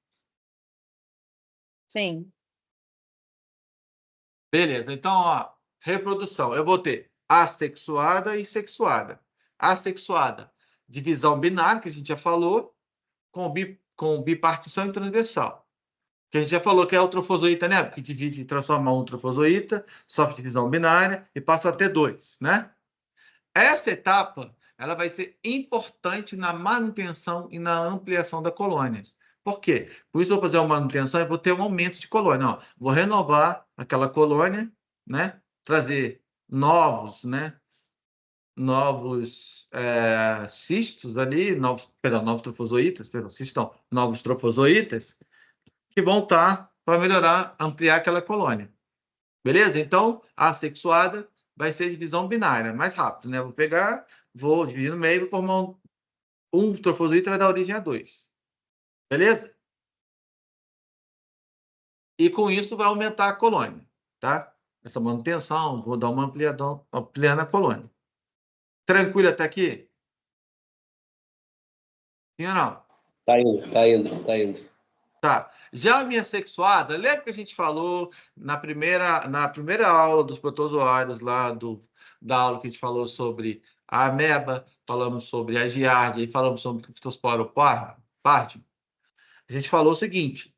Sim. Beleza. Então, ó, reprodução. Eu vou ter assexuada e sexuada. Assexuada, divisão binária, que a gente já falou, com bipartição e transversal. Que a gente já falou que é o trofozoíta, né? Que divide e transforma um trofozoíta, sofre divisão binária e passa a ter dois, né? Essa etapa, ela vai ser importante na manutenção e na ampliação da colônia. Por quê? Por isso eu vou fazer uma manutenção e vou ter um aumento de colônia. Ó, vou renovar aquela colônia, né? Trazer novos, né? Novos cistos ali, novos trofozoítas, cistos não, novos trofozoítas, que vão estar para melhorar, ampliar aquela colônia. Beleza? Então, a assexuada vai ser divisão binária, mais rápido, né? Vou pegar, vou dividir no meio, vou formar um trofozoíta, vai dar origem a dois. Beleza? E com isso vai aumentar a colônia, tá? Essa manutenção, vou dar uma ampliando a colônia. Tranquilo até aqui? Sim ou não? Tá indo. Tá. Já a minha sexuada, lembra que a gente falou na primeira aula dos protozoários lá da aula que a gente falou sobre a ameba, falamos sobre a giardia e falamos sobre o Cryptospora pardium? A gente falou o seguinte: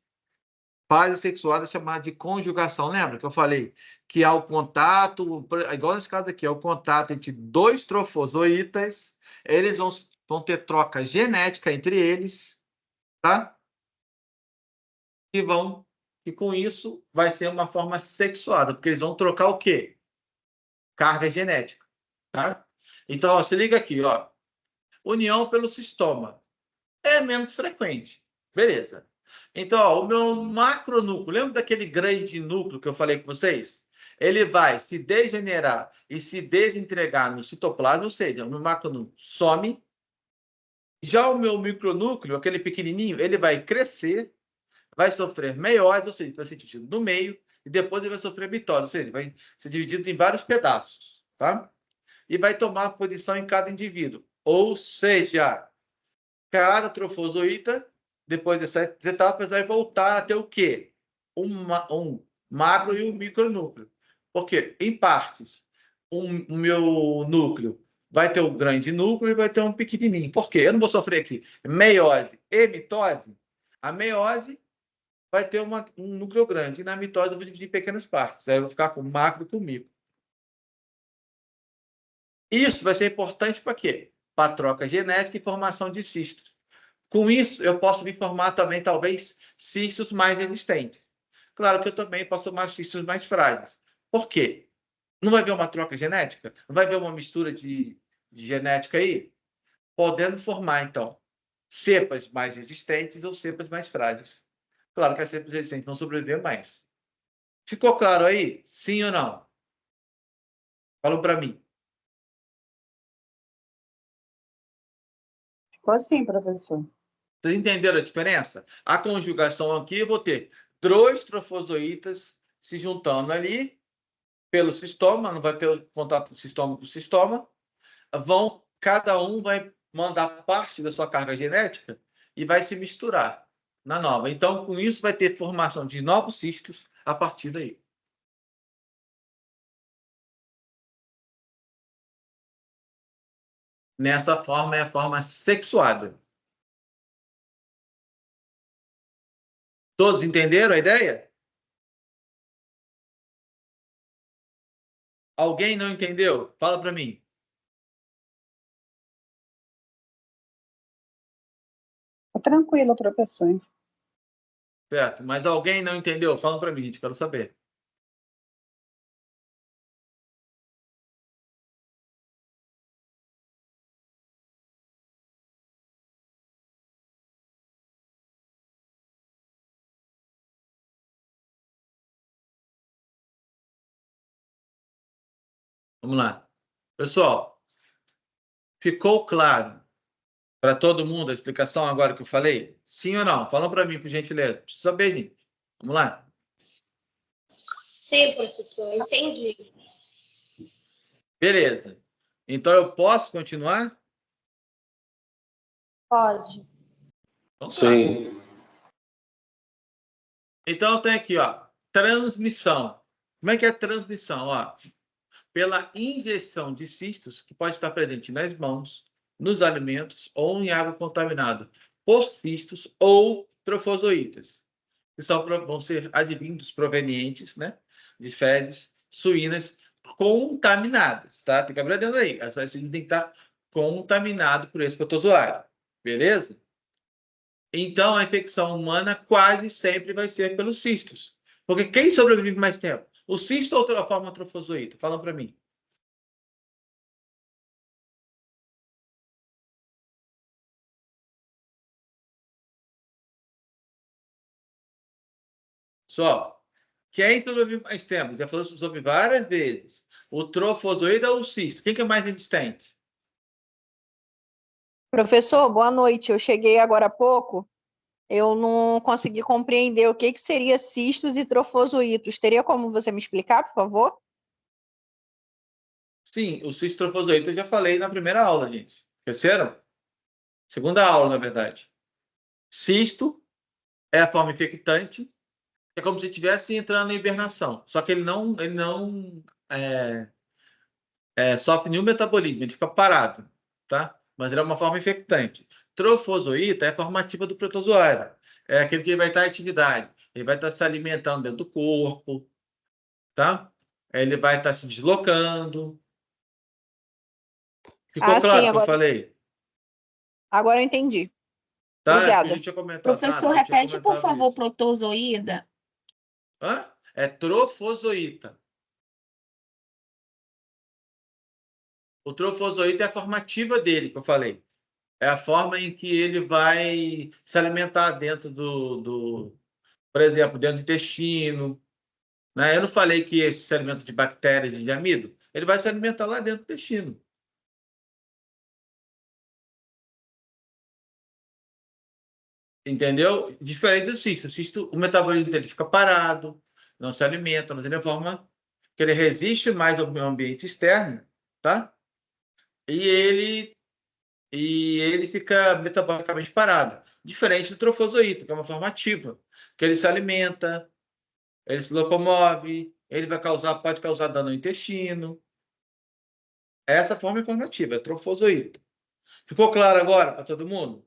fase sexuada é chamada de conjugação. Lembra que eu falei que há o contato, igual nesse caso aqui, é o contato entre dois trofozoítas, eles vão ter troca genética entre eles, tá? E com isso vai ser uma forma sexuada, porque eles vão trocar o quê? Carga genética, tá? Então, ó, se liga aqui, ó. União pelo cistoma é menos frequente. Beleza. Então, ó, o meu macronúcleo, lembra daquele grande núcleo que eu falei com vocês? Ele vai se degenerar e se desentregar no citoplasma, ou seja, o meu macronúcleo some. Já o meu micronúcleo, aquele pequenininho, ele vai crescer, vai sofrer meiose, ou seja, vai ser dividido no meio, e depois ele vai sofrer mitose, ou seja, vai ser dividido em vários pedaços, tá? E vai tomar posição em cada indivíduo. Ou seja, cada trofozoíta, depois dessas etapas, vai voltar a ter o quê? Um macro e um micronúcleo. Porque, em partes, o meu núcleo vai ter um grande núcleo e vai ter um pequenininho. Por quê? Eu não vou sofrer aqui meiose e mitose. A meiose vai ter um núcleo grande. E na mitose eu vou dividir em pequenas partes. Aí eu vou ficar com macro e com micro. Isso vai ser importante para quê? Para troca genética e formação de cistos. Com isso, eu posso me formar também, talvez, cistos mais resistentes. Claro que eu também posso formar cistos mais frágeis. Por quê? Não vai haver uma troca genética? Não vai haver uma mistura de genética aí? Podendo formar, então, cepas mais resistentes ou cepas mais frágeis. Claro que as cepas resistentes vão sobreviver mais. Ficou claro aí? Sim ou não? Falou para mim. Ficou assim, professor. Vocês entenderam a diferença? A conjugação aqui, eu vou ter dois trofozoítas se juntando ali pelo cistoma, não vai ter contato do cistoma com o cistoma. Cada um vai mandar parte da sua carga genética e vai se misturar na nova. Então, com isso, vai ter formação de novos cistos a partir daí. Nessa forma, é a forma sexuada. Todos entenderam a ideia? Alguém não entendeu? Fala para mim. Tá tranquilo, professor. Certo, mas alguém não entendeu? Fala para mim, gente, quero saber. Vamos lá. Pessoal, ficou claro para todo mundo a explicação agora que eu falei? Sim ou não? Fala para mim, por gentileza. Preciso saber, gente. Vamos lá. Sim, professor, entendi. Beleza. Então, eu posso continuar? Pode. Então, tá. Sim. Então, tem aqui, ó, transmissão. Como é que é transmissão? Ó, pela injeção de cistos, que pode estar presente nas mãos, nos alimentos ou em água contaminada por cistos ou trofozoítas, que vão ser advindos provenientes, né, de fezes suínas contaminadas, tá? Tem que abrir dentro aí. As fezes tem que estar contaminado por esse protozoário, beleza? Então, a infecção humana quase sempre vai ser pelos cistos. Porque quem sobrevive mais tempo? O cisto ou a forma trofozoíta? Fala para mim. Só. Quem sobrevive mais tempo? Já falou sobre várias vezes. O trofozoíta ou o cisto? Quem que é mais resistente? Professor, boa noite. Eu cheguei agora há pouco. Eu não consegui compreender o que seria cistos e trofozoítos. Teria como você me explicar, por favor? Sim, o cisto trofozoíta eu já falei na primeira aula, gente. Esqueceram? Segunda aula, na verdade. Cisto é a forma infectante. É como se estivesse entrando em hibernação. Só que ele não sofre nenhum metabolismo, ele fica parado, tá? Mas ele é uma forma infectante. Trofozoíta é a forma ativa do protozoário. É aquele que vai estar em atividade. Ele vai estar se alimentando dentro do corpo, tá? Ele vai estar se deslocando. Ficou claro sim, o que eu falei? agora eu entendi. Tá? Obrigada. Eu já tinha comentado. Professor, Eu tinha repete, por comentado favor, isso. protozoída. Hã? É trofozoíta. O trofozoíta é a forma ativa dele, que eu falei. É a forma em que ele vai se alimentar dentro por exemplo, dentro do intestino. Né? Eu não falei que esse se alimenta de bactérias e de amido. Ele vai se alimentar lá dentro do intestino. Entendeu? Diferente do cisto. O cisto, o metabolismo dele fica parado, não se alimenta, mas ele é forma que ele resiste mais ao ambiente externo, tá? E ele fica metabolicamente parado. Diferente do trofozoíta, que é uma forma ativa, que ele se alimenta, ele se locomove, ele pode causar dano ao intestino. Essa forma é formativa, é trofozoíta. Ficou claro agora para todo mundo?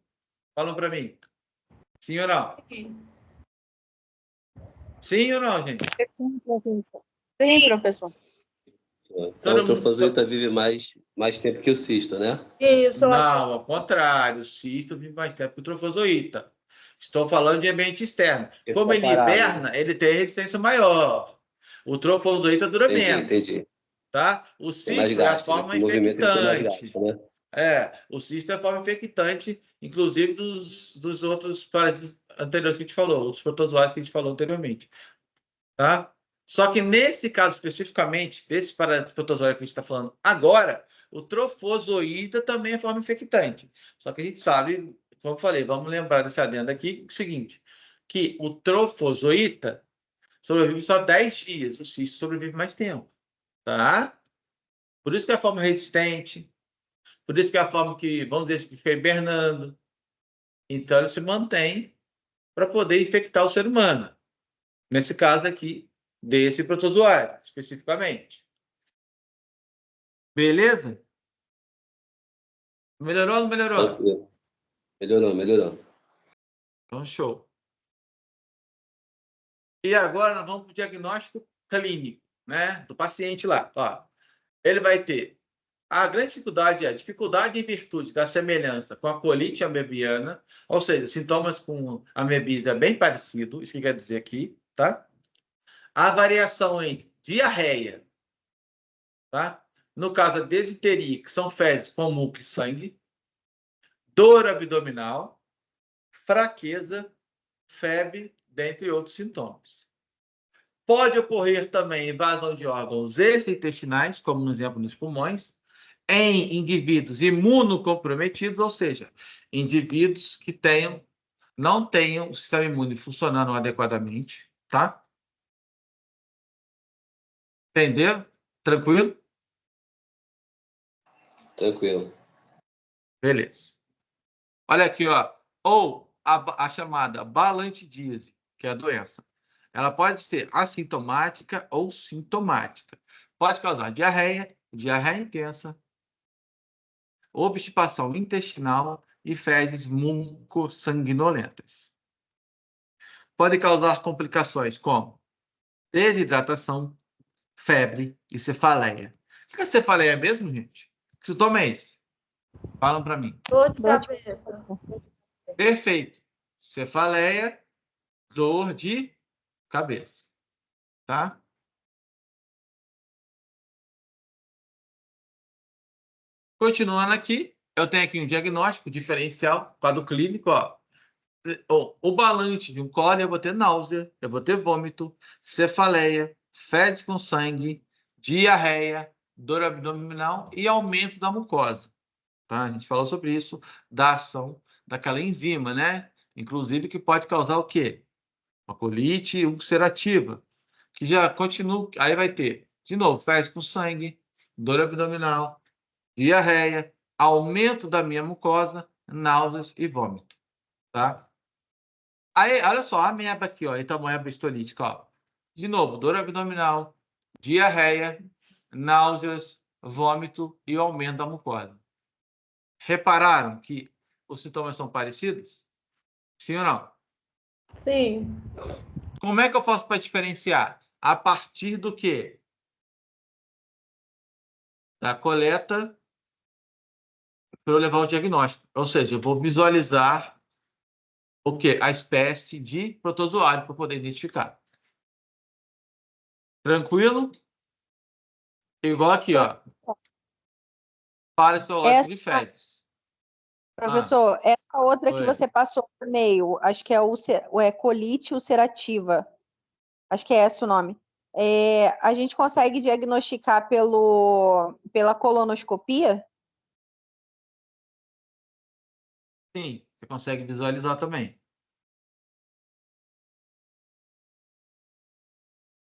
Falam para mim. Sim ou não? Sim ou não, gente? Sim, professor. Sim, professor. Então, o trofozoíta vive mais tempo que o cisto, né? Isso, Não, ao contrário. O cisto vive mais tempo que o trofozoíta. Estou falando de ambiente externo. Como ele hiberna, ele tem resistência maior. O trofozoíta dura menos. Entendi. Tá? O cisto é a forma infectante. Né? O cisto é a forma infectante, inclusive dos outros parasitas anteriores que a gente falou, outros protozoários que a gente falou anteriormente. Tá? Só que nesse caso especificamente, desse parasita protozoário que a gente está falando agora, o trofozoíta também é forma infectante. Só que a gente sabe, como eu falei, vamos lembrar desse adendo aqui, o seguinte, que o trofozoíta sobrevive só 10 dias, o cisto sobrevive mais tempo. Tá? Por isso que é a forma resistente, por isso que é a forma que, vamos dizer, que fica hibernando. Então, ele se mantém para poder infectar o ser humano. Nesse caso aqui, desse protozoário, especificamente. Beleza? Melhorou ou não melhorou? Tranquilo. Melhorou. Então, show. E agora nós vamos para o diagnóstico clínico, né? Do paciente lá. Ó, ele vai ter... A grande dificuldade é a dificuldade em virtude da semelhança com a colite amebiana, ou seja, sintomas com amebise é bem parecido, isso que quer dizer aqui, tá? A variação em diarreia, tá? No caso, a desinteria, que são fezes com muco e sangue, dor abdominal, fraqueza, febre, dentre outros sintomas. Pode ocorrer também invasão de órgãos extraintestinais, como no exemplo dos pulmões, em indivíduos imunocomprometidos, ou seja, indivíduos que não tenham o sistema imune funcionando adequadamente, tá? Entenderam? Tranquilo? Tranquilo. Beleza. Olha aqui, ó. Ou a chamada balantidíase, que é a doença. Ela pode ser assintomática ou sintomática. Pode causar diarreia intensa, obstipação intestinal e fezes mucossanguinolentas. Pode causar complicações como desidratação, febre e cefaleia. O que é cefaleia mesmo, gente? Que sintoma é esse? Falam para mim. dor de cabeça. Perfeito. Cefaleia, dor de cabeça. Tá? Continuando aqui, eu tenho aqui um diagnóstico diferencial, quadro clínico, ó. O balante de um cólera, eu vou ter náusea, eu vou ter vômito, cefaleia, fezes com sangue, diarreia, dor abdominal e aumento da mucosa. Tá? A gente falou sobre isso, da ação daquela enzima, né? Inclusive que pode causar o quê? Uma colite ulcerativa, que já continua, aí vai ter, de novo, fezes com sangue, dor abdominal, diarreia, aumento da minha mucosa, náuseas e vômito, tá? Aí, olha só, a ameba aqui, ó, entamoeba histolítica, ó. De novo, dor abdominal, diarreia, náuseas, vômito e aumento da mucosa. Repararam que os sintomas são parecidos? Sim ou não? Sim. Como é que eu faço para diferenciar? A partir do quê? Da coleta para eu levar o diagnóstico. Ou seja, eu vou visualizar o quê? A espécie de protozoário para poder identificar. Tranquilo? Igual aqui, ó. Parasitológico de fezes. Professor, essa outra que Oi. você passou por e-mail, acho que é colite ulcerativa. Acho que é esse o nome. A gente consegue diagnosticar pela colonoscopia? Sim, você consegue visualizar também.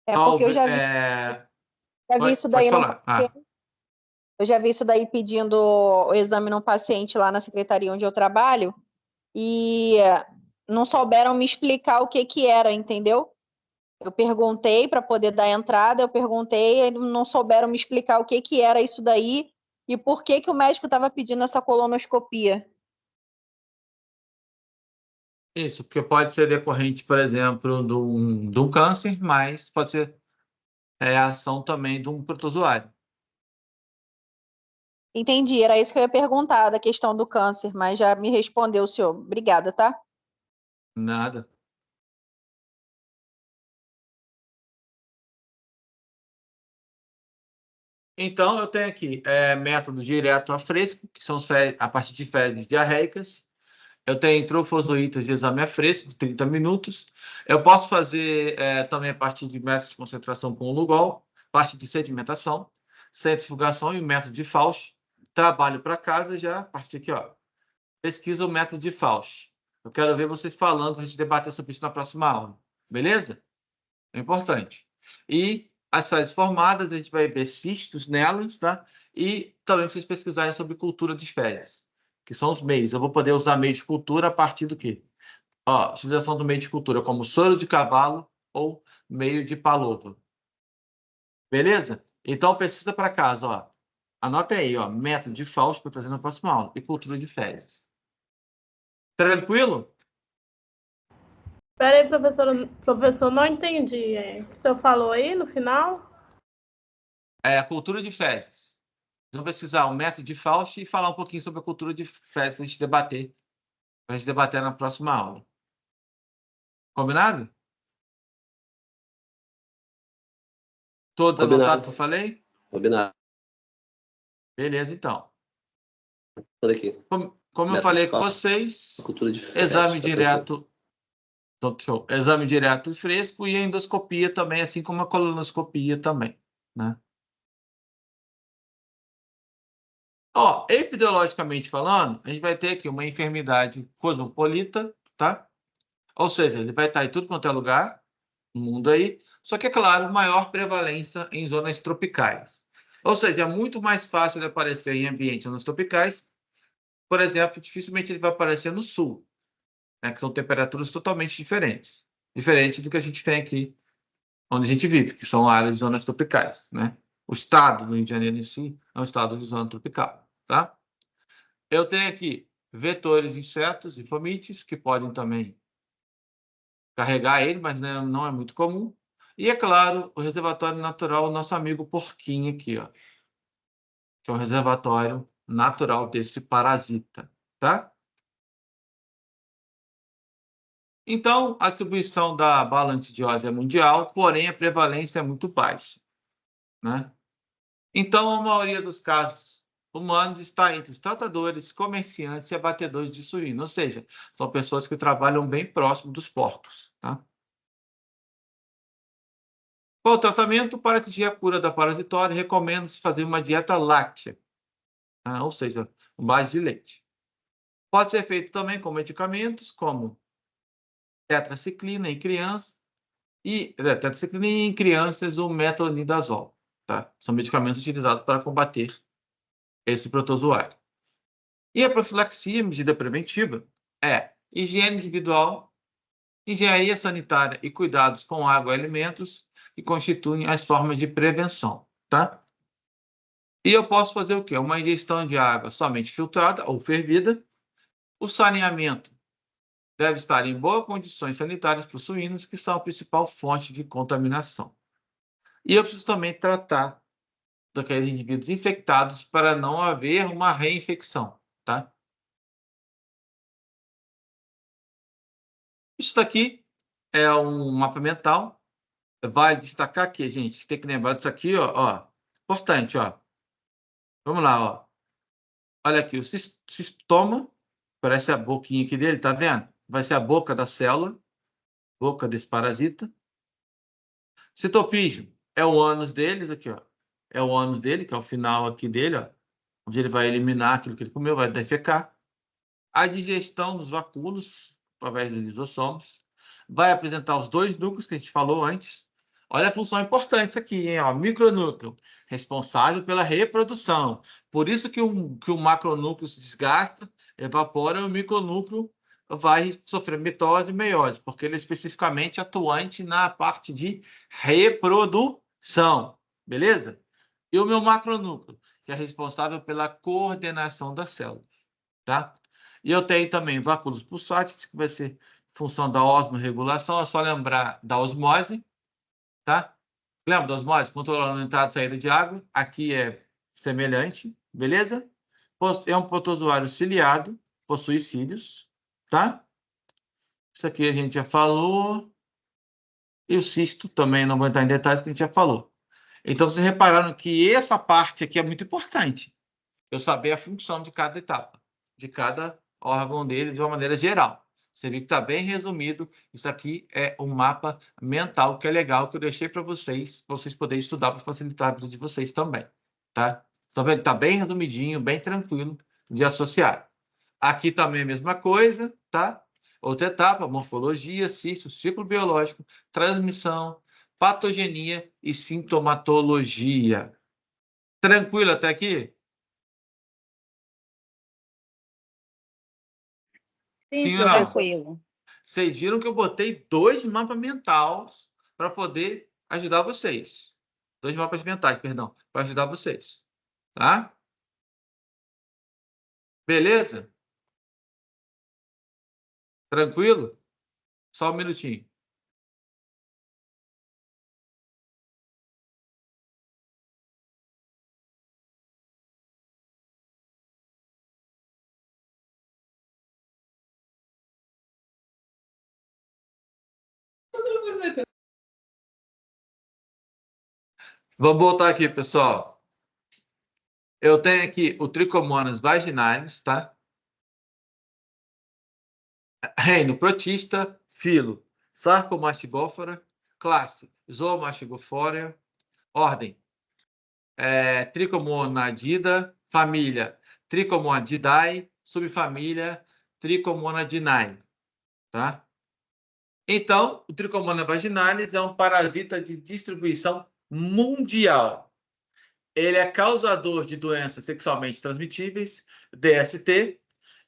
Porque eu já vi isso daí Pode falar. Eu já vi isso daí pedindo o exame num paciente lá na secretaria onde eu trabalho e não souberam me explicar o que era, entendeu? Eu perguntei para poder dar entrada, eu perguntei, e não souberam me explicar o que era isso daí e por que o médico estava pedindo essa colonoscopia. Isso, porque pode ser decorrente, por exemplo, de um câncer, mas pode ser ação também de um protozoário. Entendi, era isso que eu ia perguntar, da questão do câncer, mas já me respondeu o senhor. Obrigada, tá? Nada. Então, eu tenho aqui método direto a fresco, que são a partir de fezes diarreicas. Eu tenho trofosolitas de exame a fresco, 30 minutos. Eu posso fazer também a partir de método de concentração com o Lugol, parte de sedimentação, centrifugação e o método de Fauch. Trabalho para casa já, a partir aqui, ó. Pesquisa o método de Fauch. Eu quero ver vocês falando para a gente debater sobre isso na próxima aula. Beleza? É importante. E as fezes formadas, a gente vai ver cistos nelas, tá? E também vocês pesquisarem sobre cultura de fezes, que são os meios. Eu vou poder usar meio de cultura a partir do quê? Ó, utilização do meio de cultura como soro de cavalo ou meio de palova. Beleza? Então, pesquisa para casa, ó. Anota aí, ó, método de Fauch para trazer na próxima aula e cultura de fezes. Tranquilo? Espera aí, professor, não entendi. O que o senhor falou aí no final? A cultura de fezes. Vamos pesquisar o método de Fauch e falar um pouquinho sobre a cultura de fezes para a gente debater. Para a gente debater na próxima aula. Combinado? Todos anotados que eu falei? Combinado. Beleza, então. Olha aqui. Como eu falei com vocês, Cultura de fezes, exame tá direto. Show. Exame direto e fresco e a endoscopia também, assim como a colonoscopia também, né? Ó, epidemiologicamente falando, a gente vai ter aqui uma enfermidade cosmopolita, tá? Ou seja, ele vai estar em tudo quanto é lugar no mundo aí, só que, é claro, maior prevalência em zonas tropicais. Ou seja, é muito mais fácil de aparecer em ambientes zonas tropicais. Por exemplo, dificilmente ele vai aparecer no sul, né, que são temperaturas totalmente diferentes. Diferente do que a gente tem aqui, onde a gente vive, que são áreas de zonas tropicais, né? O estado do Rio de Janeiro em si é um estado de zona tropical, tá? Eu tenho aqui vetores, insetos e fomites, que podem também carregar ele, mas né, não é muito comum. E, é claro, o reservatório natural, nosso amigo porquinho aqui, ó, que é um reservatório natural desse parasita, tá? Então, a distribuição da bala antidiose é mundial, porém a prevalência é muito baixa, né? Então, a maioria dos casos humanos está entre os tratadores, comerciantes e abatedores de suíno, ou seja, são pessoas que trabalham bem próximo dos porcos, tá? Qual o tratamento? Para atingir a cura da parasitória, recomenda-se fazer uma dieta láctea, tá? Ou seja, base de leite. Pode ser feito também com medicamentos como tetraciclina em crianças ou metronidazol, tá? São medicamentos utilizados para combater esse protozoário. E a profilaxia, medida preventiva, é higiene individual, engenharia sanitária e cuidados com água e alimentos, que constituem as formas de prevenção, tá? E eu posso fazer o quê? Uma ingestão de água somente filtrada ou fervida. O saneamento deve estar em boas condições sanitárias para os suínos, que são a principal fonte de contaminação. E eu preciso também tratar daqueles indivíduos infectados para não haver uma reinfecção, tá? Isso daqui é um mapa mental. Vale destacar aqui, gente, tem que lembrar disso aqui, ó. Importante, ó. Vamos lá, ó. Olha aqui, o cistoma, parece a boquinha aqui dele, tá vendo? Vai ser a boca da célula, boca desse parasita. Citopígio é o ânus deles aqui, ó. É o ânus dele, que é o final aqui dele, ó. Onde ele vai eliminar aquilo que ele comeu, vai defecar. A digestão dos vacúolos, através dos lisossomos. Vai apresentar os dois núcleos que a gente falou antes. Olha a função importante isso aqui, hein? Ó, micronúcleo, responsável pela reprodução. Por isso que o macronúcleo se desgasta, evapora, e o micronúcleo vai sofrer mitose e meiose, porque ele é especificamente atuante na parte de reprodução, beleza? E o meu macronúcleo, que é responsável pela coordenação da célula, tá? E eu tenho também vacúolos pulsáteis, que vai ser função da osmorregulação, é só lembrar da osmose, tá? Lembra da osmose? Controlando a entrada e saída de água. Aqui é semelhante, beleza? É um protozoário ciliado, possui cílios, tá? Isso aqui a gente já falou. E o cisto também, não vou entrar em detalhes, que a gente já falou. Então, vocês repararam que essa parte aqui é muito importante. Eu saber a função de cada etapa, de cada órgão dele, de uma maneira geral. Você viu que está bem resumido. Isso aqui é um mapa mental que é legal, que eu deixei para vocês poderem estudar para facilitar a vida de vocês também, tá? Estão vendo? Está bem resumidinho, bem tranquilo de associar. Aqui também é a mesma coisa, tá? Outra etapa, morfologia, cisto, ciclo biológico, transmissão, patogenia e sintomatologia. Tranquilo até aqui? Sim, Sim ou não? Tranquilo. Vocês viram que eu botei 2 mapas mentais para poder ajudar vocês. 2 mapas mentais, perdão, para ajudar vocês. Tá? Beleza? Tranquilo? Só um minutinho. Vamos voltar aqui, pessoal. Eu tenho aqui o Trichomonas vaginalis, tá? Reino protista, filo Sarcomastigófora, classe Zoomastigophoria, ordem Trichomonadida, família Trichomonidae, subfamília Trichomonadinae, tá? Então, o Trichomonas vaginalis é um parasita de distribuição mundial. Ele é causador de doenças sexualmente transmitíveis, DST,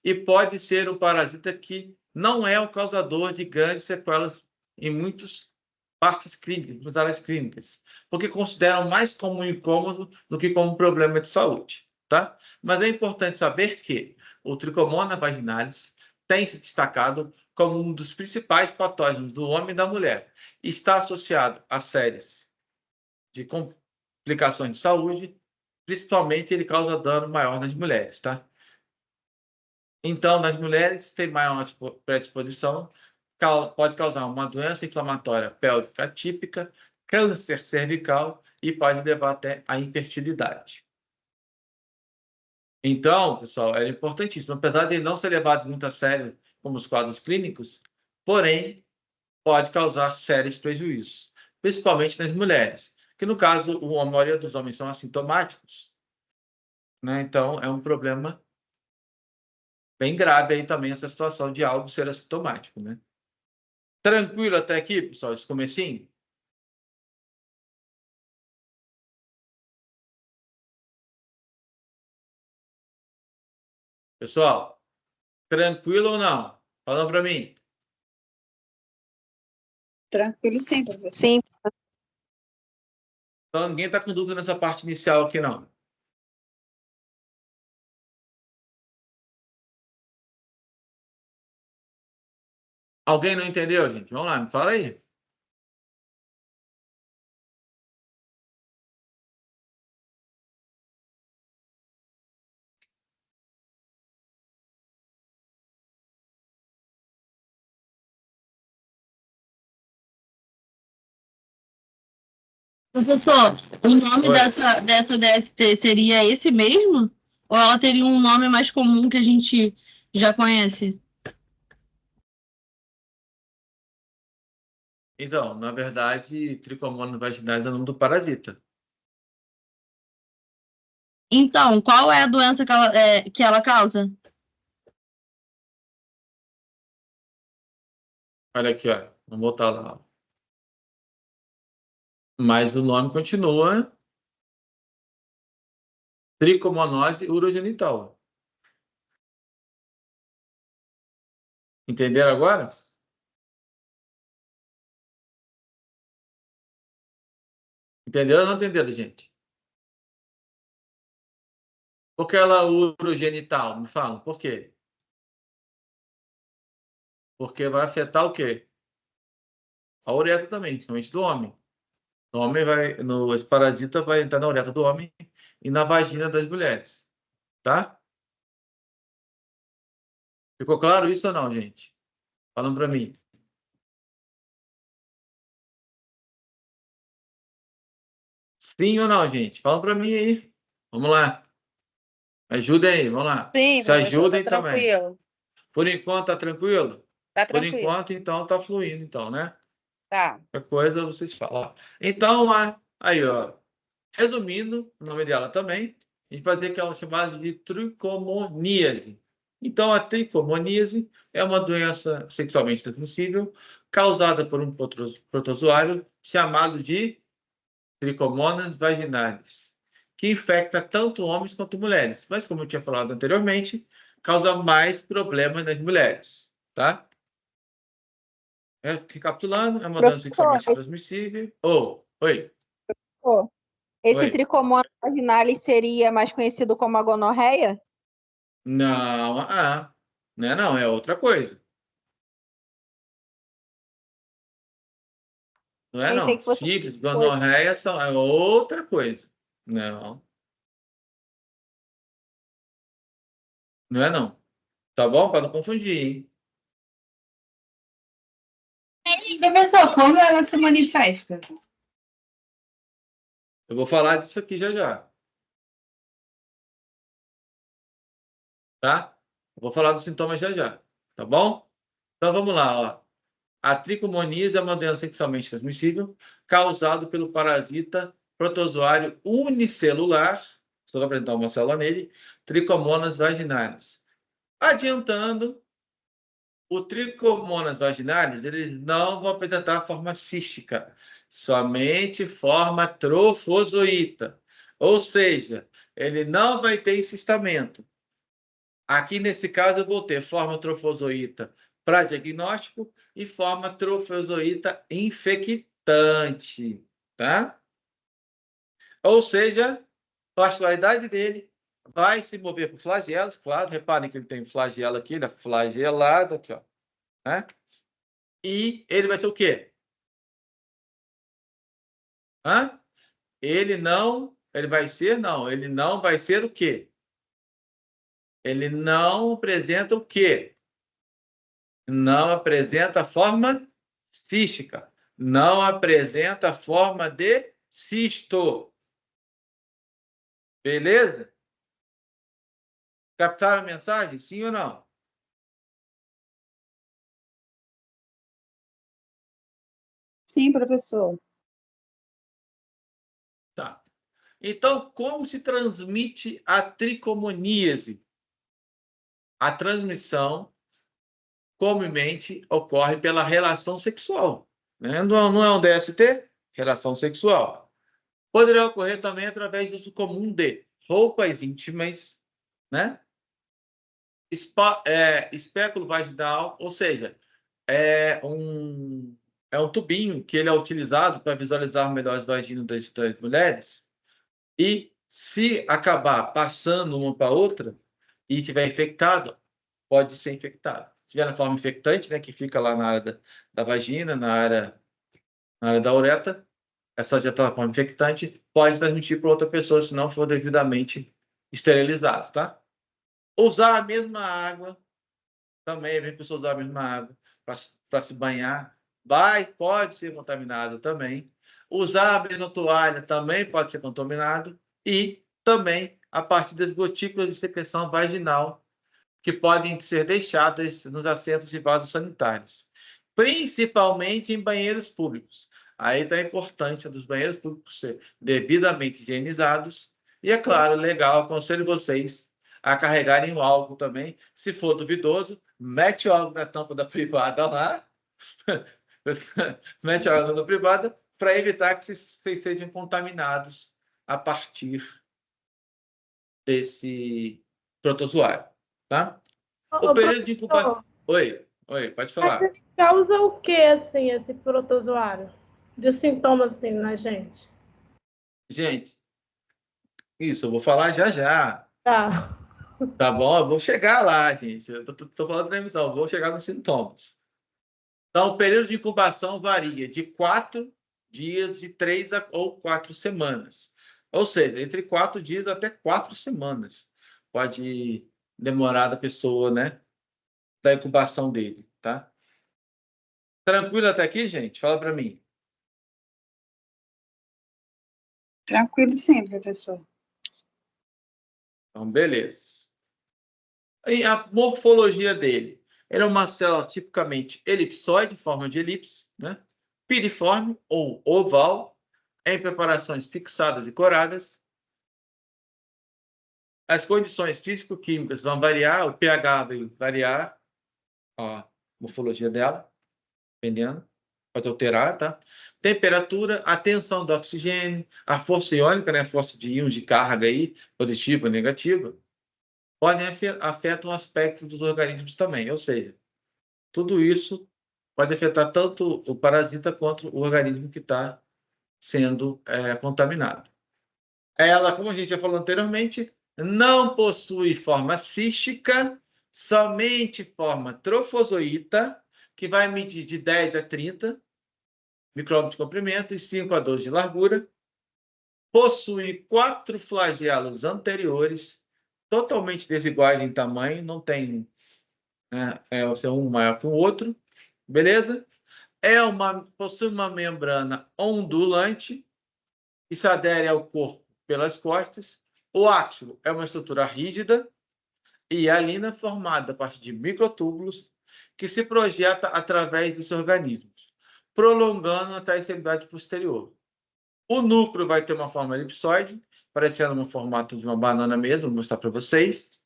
e pode ser um parasita que não é o causador de grandes sequelas em muitas partes clínicas, muitas áreas clínicas, porque consideram mais como um incômodo do que como um problema de saúde, tá? Mas é importante saber que o Trichomonas vaginalis tem se destacado como um dos principais patógenos do homem e da mulher. Está associado a séries de complicações de saúde, principalmente ele causa dano maior nas mulheres, tá? Então, nas mulheres, tem maior predisposição, pode causar uma doença inflamatória pélvica atípica, câncer cervical e pode levar até a infertilidade. Então, pessoal, é importantíssimo. Apesar de ele não ser levado muito a sério como os quadros clínicos, porém, pode causar sérios prejuízos, principalmente nas mulheres, que no caso, a maioria dos homens são assintomáticos, né? Então, é um problema bem grave aí também essa situação de algo ser assintomático, né? Tranquilo até aqui, pessoal, esse comecinho? Pessoal, tranquilo ou não? Falando para mim. Tranquilo sim, professor. Sim. Então, ninguém está com dúvida nessa parte inicial aqui, não. Alguém não entendeu, gente? Vamos lá, me fala aí. Professor, o nome Oi. dessa DST seria esse mesmo? Ou ela teria um nome mais comum que a gente já conhece? Então, na verdade, Trichomonas vaginalis é o nome do parasita. Então, qual é a doença que ela causa? Olha aqui, ó. Vamos botar lá. Mas o nome continua tricomonose urogenital. Entenderam agora? Entenderam ou não entenderam, gente? Por que ela é urogenital? Me falam, por quê? Porque vai afetar o quê? A uretra também, principalmente do homem. O homem esse parasita vai entrar na uretra do homem e na vagina das mulheres. Tá? Ficou claro isso ou não, gente? Falando para mim. Sim ou não, gente? Fala para mim aí. Vamos lá. Ajudem aí, vamos lá. Sim, Se professor, ajudem tá também. tranquilo. Por enquanto, tá tranquilo? Tá Por tranquilo. enquanto, então, tá fluindo, então, né? Tá. Qualquer coisa, vocês falam. Então, aí, ó. Resumindo, o nome dela também, a gente vai ter que ela é chamada de tricomoníase. Então, a tricomoníase é uma doença sexualmente transmissível causada por um protozoário chamado de Trichomonas vaginalis, que infecta tanto homens quanto mulheres. Mas, como eu tinha falado anteriormente, causa mais problemas nas mulheres, tá? Recapitulando, é uma doença Professor, sexualmente transmissível. Oi. esse Oi. tricomonas vaginalis seria mais conhecido como a gonorreia? Não, não, é outra coisa. Não é Pensei não. que fosse Sífilis, coisa. gonorreia é outra coisa. Não, não é não. Tá bom? Para não confundir, hein? Professor, como ela se manifesta? Eu vou falar disso aqui já já. Tá? Eu vou falar dos sintomas já já. Tá bom? Então vamos lá, ó. A tricomoníase é uma doença sexualmente transmissível causada pelo parasita protozoário unicelular, só vou apresentar uma célula nele, Trichomonas vaginalis. Adiantando, o Trichomonas vaginalis, eles não vão apresentar forma cística, somente forma trofozoíta. Ou seja, ele não vai ter encistamento. Aqui, nesse caso, eu vou ter forma trofozoíta para diagnóstico e forma trofozoíta infectante, tá? Ou seja, a particularidade dele vai se mover por flagelos, claro, reparem que ele tem flagelo aqui, ele é flagelado aqui, ó, né? E ele vai ser o quê? Ele não vai ser o quê? Ele não apresenta o quê? Não apresenta forma cística. Não apresenta forma de cisto. Beleza? Captaram a mensagem? Sim ou não? Sim, professor. Tá. Então, como se transmite a tricomoníase? A transmissão comumente ocorre pela relação sexual, né? Não é um DST? Relação sexual. Poderia ocorrer também através do uso comum de roupas íntimas, né? Espéculo vaginal, ou seja, é um é um tubinho que ele é utilizado para visualizar melhor as vaginas das mulheres. E se acabar passando uma para outra e tiver infectado, pode ser infectado. Se tiver na forma infectante, né, que fica lá na área da vagina, na área da uretra, essa já está na forma infectante, pode transmitir para outra pessoa se não for devidamente esterilizado, tá? Usar a mesma água, também é bem pessoa usar a mesma água para se banhar, pode ser contaminado também. Usar a mesma toalha também pode ser contaminado. E também a partir das gotículas de secreção vaginal que podem ser deixadas nos assentos de vasos sanitários, principalmente em banheiros públicos. Aí está a importância dos banheiros públicos ser devidamente higienizados. E, é claro, legal, aconselho vocês a carregarem o álcool também. Se for duvidoso, mete o álcool na tampa da privada lá, mete o álcool na privada, para evitar que vocês sejam contaminados a partir desse protozoário, tá? O período de incubação... Oi, pode falar. Mas ele causa o que, assim, esse protozoário? De sintomas, assim, na gente? Gente, isso, eu vou falar já. Tá. Tá bom? Eu vou chegar lá, gente. Eu tô falando da emissão, eu vou chegar nos sintomas. Então, o período de incubação varia de 4 dias, de 3 ou 4 semanas. Ou seja, entre 4 dias até 4 semanas. Pode demorar da pessoa, né? Da incubação dele, tá? Tranquilo até aqui, gente? Fala para mim. Tranquilo sim, professor. Então, beleza. E a morfologia dele. Ele é uma célula tipicamente elipsoide, forma de elipse, né? Piriforme ou oval, em preparações fixadas e coradas. As condições físico-químicas vão variar, o pH vai variar, a morfologia dela, dependendo, pode alterar, tá? Temperatura, a tensão do oxigênio, a força iônica, né? A força de íons de carga aí, positiva ou negativa, podem afetar o aspecto dos organismos também, ou seja, tudo isso pode afetar tanto o parasita quanto o organismo que está sendo contaminado. Ela, como a gente já falou anteriormente, não possui forma cística, somente forma trofozoíta, que vai medir de 10 a 30 micrômetros de comprimento e 5 a 12 de largura. Possui 4 flagelos anteriores, totalmente desiguais em tamanho, não tem um maior que o outro, beleza? Possui uma membrana ondulante e se adere ao corpo pelas costas. O áxilo é uma estrutura rígida e hialina formada a partir de microtúbulos que se projeta através desses organismos, prolongando até a extremidade posterior. O núcleo vai ter uma forma elipsoide, parecendo no formato de uma banana mesmo, vou mostrar para vocês.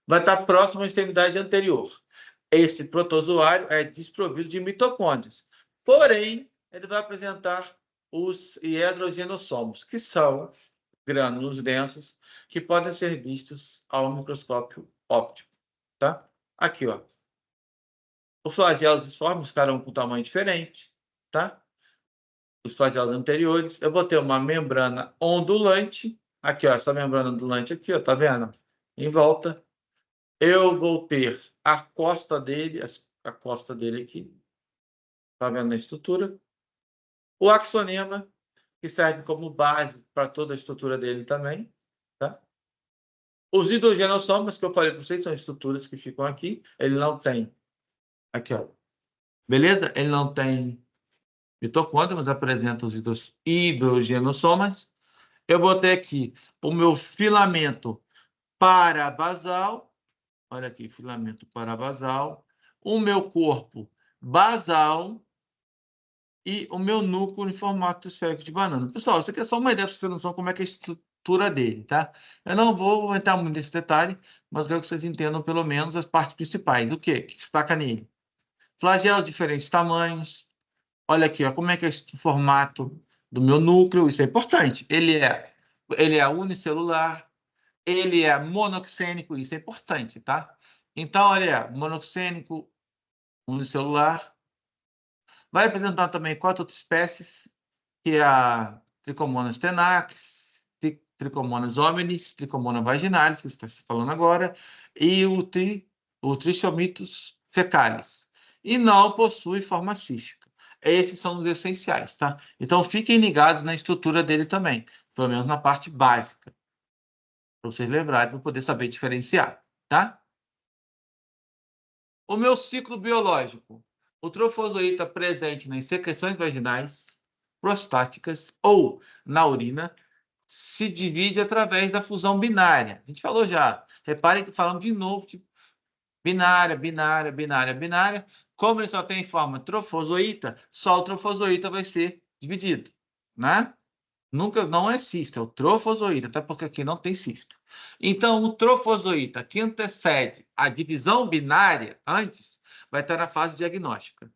Vai estar próximo à extremidade anterior. Esse protozoário é desprovido de mitocôndrias. Porém, ele vai apresentar os hidrogenossomos, que são grânulos densos que podem ser vistos ao microscópio óptico, tá? Aqui, ó. Os flagelos disformes ficarão com um tamanho diferente, tá? Os flagelos anteriores. Eu vou ter uma membrana ondulante, aqui, ó, essa membrana ondulante aqui, ó, tá vendo? Em volta. Eu vou ter a costa dele aqui, tá vendo na estrutura? O axonema, que serve como base para toda a estrutura dele também, tá? Os hidrogenossomos, que eu falei para vocês, são estruturas que ficam aqui. Ele não tem, aqui, ó, beleza? Ele não tem mitocôndria, mas apresenta os hidrogenossomas. Eu vou ter aqui o meu filamento parabasal. Olha aqui, filamento parabasal. O meu corpo basal e o meu núcleo em formato esférico de banana. Pessoal, isso aqui é só uma ideia para vocês terem noção como é que é a estrutura dele, tá? Eu não vou entrar muito nesse detalhe, mas quero que vocês entendam pelo menos as partes principais. O que destaca nele? Flagelo de diferentes tamanhos. Olha aqui, ó, como é que é o formato do meu núcleo. Isso é importante. Ele é unicelular. Ele é monoxênico. Isso é importante, tá? Então, olha, monoxênico, unicelular. Vai apresentar também 4 outras espécies, que é a Trichomonas tenax, Trichomonas hominis, Trichomonas vaginalis, que você está falando agora, e o Trichomitus fecalis. E não possui forma cística. Esses são os essenciais, tá? Então, fiquem ligados na estrutura dele também, pelo menos na parte básica, para vocês lembrarem, para poder saber diferenciar, tá? O meu ciclo biológico. O trofozoíta presente nas secreções vaginais, prostáticas ou na urina se divide através da fusão binária. A gente falou já. Reparem que falamos de novo de binária, binária, binária, binária. Como ele só tem forma trofozoíta, só o trofozoíta vai ser dividido, né? Nunca, não é cisto, é o trofozoíta, até porque aqui não tem cisto. Então, o trofozoíta que antecede a divisão binária antes, vai estar na fase diagnóstica.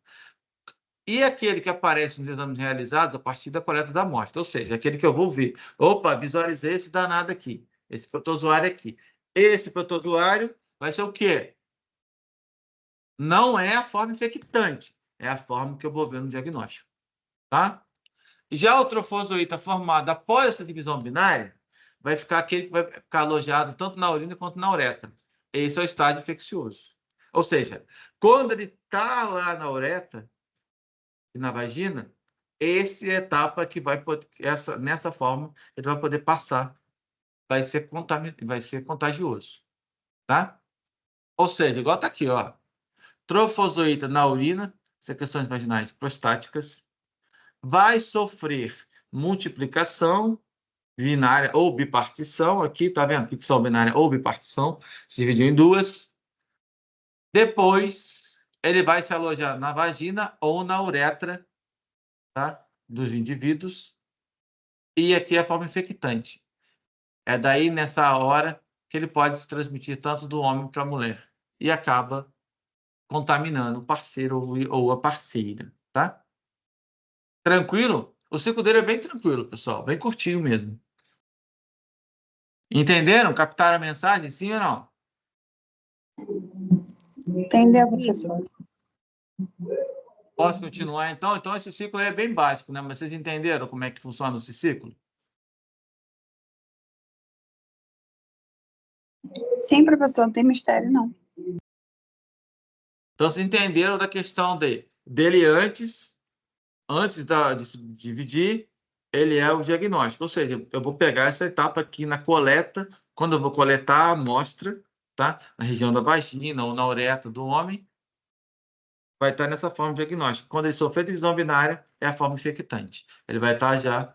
E aquele que aparece nos exames realizados a partir da coleta da amostra, ou seja, aquele que eu vou ver. Opa, visualizei esse danado aqui, esse protozoário aqui. Esse protozoário vai ser o quê? Não é a forma infectante, é a forma que eu vou ver no diagnóstico, tá? Já o trofozoíta formado após essa divisão binária, vai ficar aquele que vai ficar alojado tanto na urina quanto na uretra. Esse é o estágio infeccioso. Ou seja, quando ele está lá na uretra e na vagina, essa é a etapa que vai poder, nessa forma, ele vai poder passar. Vai ser contagioso. Tá? Ou seja, igual está aqui, ó. Trofozoíta na urina, secreções vaginais prostáticas, vai sofrer multiplicação binária ou bipartição. Aqui, tá vendo? Ficção binária ou bipartição. Se dividiu em duas. Depois, ele vai se alojar na vagina ou na uretra, tá? Dos indivíduos. E aqui é a forma infectante. É daí, nessa hora, que ele pode se transmitir tanto do homem para a mulher. E acaba contaminando o parceiro ou a parceira, tá? Tranquilo? O ciclo dele é bem tranquilo, pessoal. Bem curtinho mesmo. Entenderam? Captaram a mensagem? Sim ou não? Entendeu, professor? Posso continuar, então? Então, esse ciclo é bem básico, né? Mas vocês entenderam como é que funciona esse ciclo? Sim, professor, não tem mistério, não. Então, vocês entenderam da questão dele antes de dividir, ele é o diagnóstico. Ou seja, eu vou pegar essa etapa aqui na coleta, quando eu vou coletar a amostra, tá? Na região da vagina ou na uretra do homem, vai estar nessa forma diagnóstica. Quando ele sofrer divisão binária, é a forma infectante. Ele vai estar já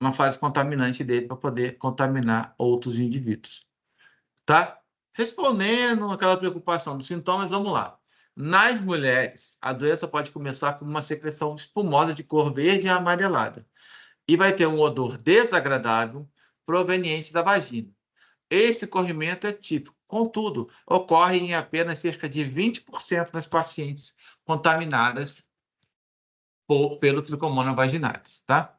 uma fase contaminante dele para poder contaminar outros indivíduos. Tá? Respondendo aquela preocupação dos sintomas, vamos lá. Nas mulheres, a doença pode começar com uma secreção espumosa de cor verde e amarelada. E vai ter um odor desagradável proveniente da vagina. Esse corrimento é típico. Contudo, ocorre em apenas cerca de 20% das pacientes contaminadas pelo Trichomonas vaginalis, tá?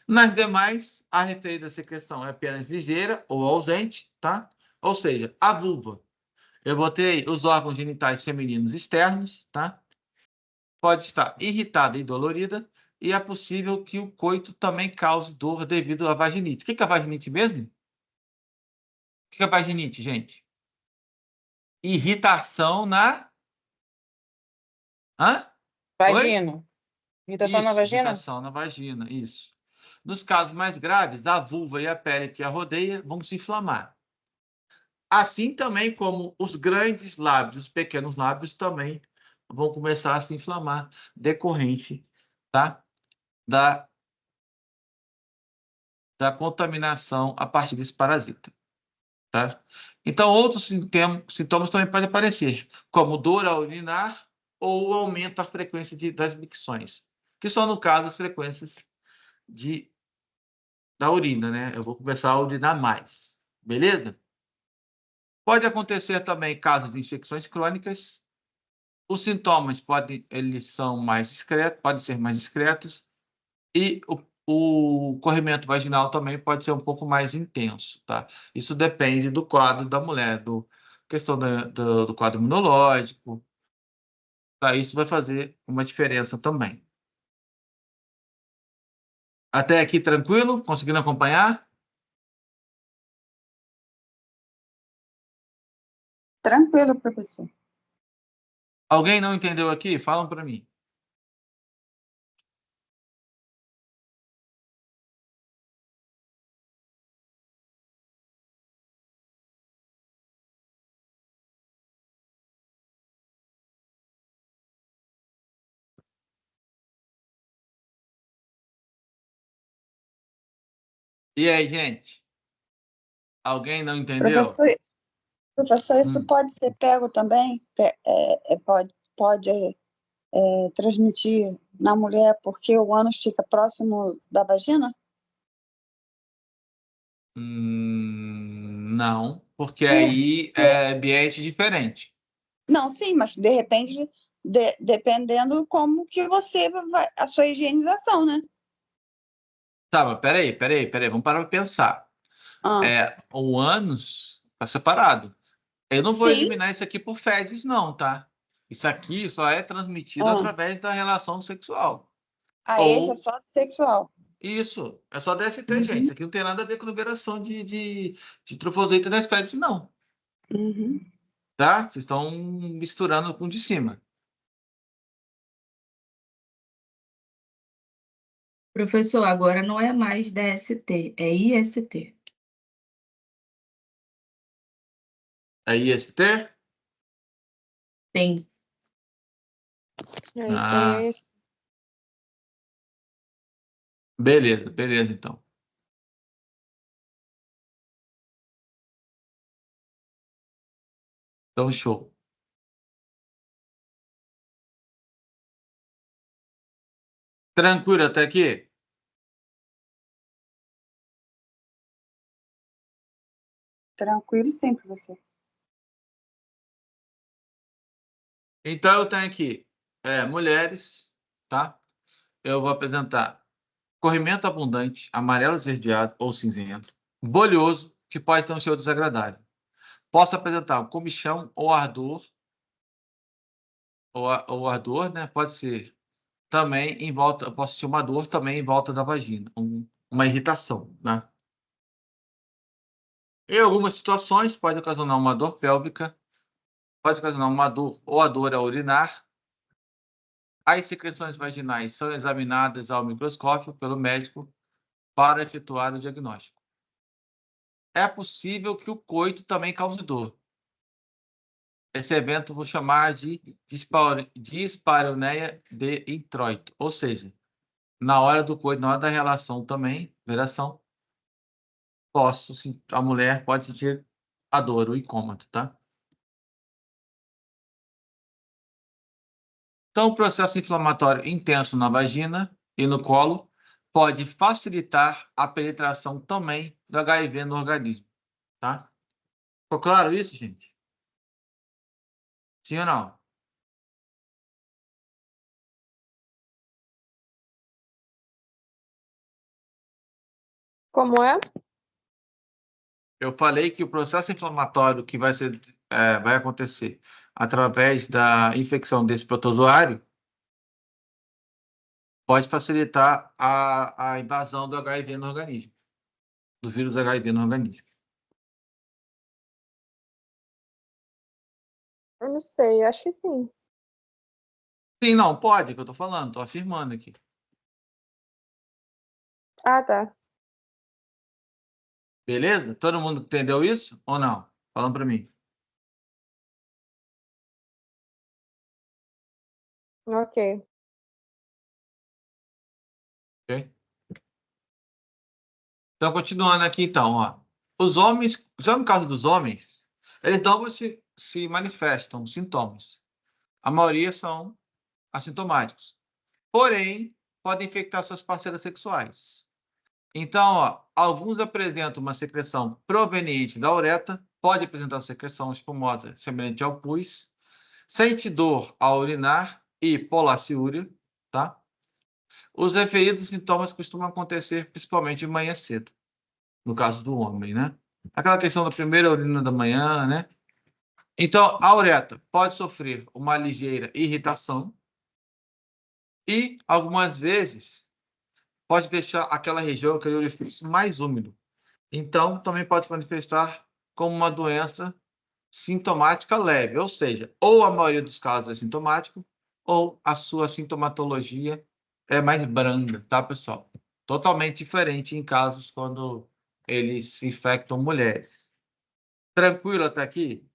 Nas demais, a referida secreção é apenas ligeira ou ausente, tá? Ou seja, a vulva. Eu botei os órgãos genitais femininos externos, tá? Pode estar irritada e dolorida, e é possível que o coito também cause dor devido à vaginite. O que é a vaginite mesmo? O que é a vaginite, gente? Irritação na... Hã? Vagina. Irritação na Isso, vagina? irritação na vagina, isso. Nos casos mais graves, a vulva e a pele que a rodeia vão se inflamar. Assim também como os grandes lábios, os pequenos lábios também vão começar a se inflamar, decorrente, tá? da contaminação a partir desse parasita. Tá? Então, outros sintomas também podem aparecer, como dor ao urinar ou aumento da frequência das micções, que são, no caso, as frequências da urina, né? Eu vou começar a urinar mais, beleza? Pode acontecer também casos de infecções crônicas. Os sintomas podem ser mais discretos e o corrimento vaginal também pode ser um pouco mais intenso, tá? Isso depende do quadro da mulher, questão do quadro imunológico. Tá? Isso vai fazer uma diferença também. Até aqui tranquilo? Conseguindo acompanhar? Tranquilo, professor. Alguém não entendeu aqui? Falam para mim. E aí, gente? Alguém não entendeu? Professor, isso pode ser pego também? Pode transmitir na mulher porque o ânus fica próximo da vagina? Não, porque aí é ambiente diferente. Não, sim, mas de repente, dependendo como que você vai, a sua higienização, né? Tá, mas peraí, vamos parar para pensar. O ânus está separado. Eu não vou Sim. eliminar isso aqui por fezes, não, tá? Isso aqui só é transmitido através da relação sexual. Esse é só sexual. Isso, é só DST, gente. Isso aqui não tem nada a ver com liberação de trofosito nas fezes, não. Tá? Vocês estão misturando com o de cima. Professor, agora não é mais DST, é IST. É IST? Sim. Beleza, então. Então, show. Tranquilo até aqui? Tranquilo sim, professor. Então, eu tenho aqui mulheres, tá? Eu vou apresentar corrimento abundante, amarelo esverdeado ou cinzento, bolhoso, que pode ter um cheiro desagradável. Posso apresentar comichão ou ardor, ou ardor, né? Pode ser também em volta, posso ter uma dor também em volta da vagina, uma irritação, né? Em algumas situações, pode ocasionar uma dor pélvica, pode ocasionar uma dor ou a dor ao urinar. As secreções vaginais são examinadas ao microscópio pelo médico para efetuar o diagnóstico. É possível que o coito também cause dor. Esse evento eu vou chamar de dispareuneia de introito, ou seja, na hora do coito, na hora da relação também, veração, a mulher pode sentir a dor, o incômodo, tá? Então, o processo inflamatório intenso na vagina e no colo pode facilitar a penetração também do HIV no organismo, tá? Ficou claro isso, gente? Sim ou não? Como é? Eu falei que o processo inflamatório que vai acontecer através da infecção desse protozoário pode facilitar a invasão do HIV no organismo, do vírus HIV no organismo. Eu não sei, acho que sim. Sim, não, pode, que eu tô falando, tô afirmando aqui. Ah, tá. Beleza? Todo mundo entendeu isso ou não? Falando para mim. Ok. Ok? Então, continuando aqui, então, ó. Os homens, já no caso dos homens, eles não se manifestam sintomas. A maioria são assintomáticos. Porém, podem infectar suas parceiras sexuais. Então, ó, alguns apresentam uma secreção proveniente da uretra, pode apresentar secreção espumosa semelhante ao pus, sente dor ao urinar e polaciúria, tá? Os referidos sintomas costumam acontecer principalmente de manhã cedo, no caso do homem, né? Aquela questão da primeira urina da manhã, né? Então, a uretra pode sofrer uma ligeira irritação e, algumas vezes, pode deixar aquela região, aquele orifício mais úmido. Então, também pode se manifestar como uma doença sintomática leve, ou seja, ou a maioria dos casos é sintomático, ou a sua sintomatologia é mais branda, tá, pessoal? Totalmente diferente em casos quando eles se infectam mulheres. Tranquilo até aqui?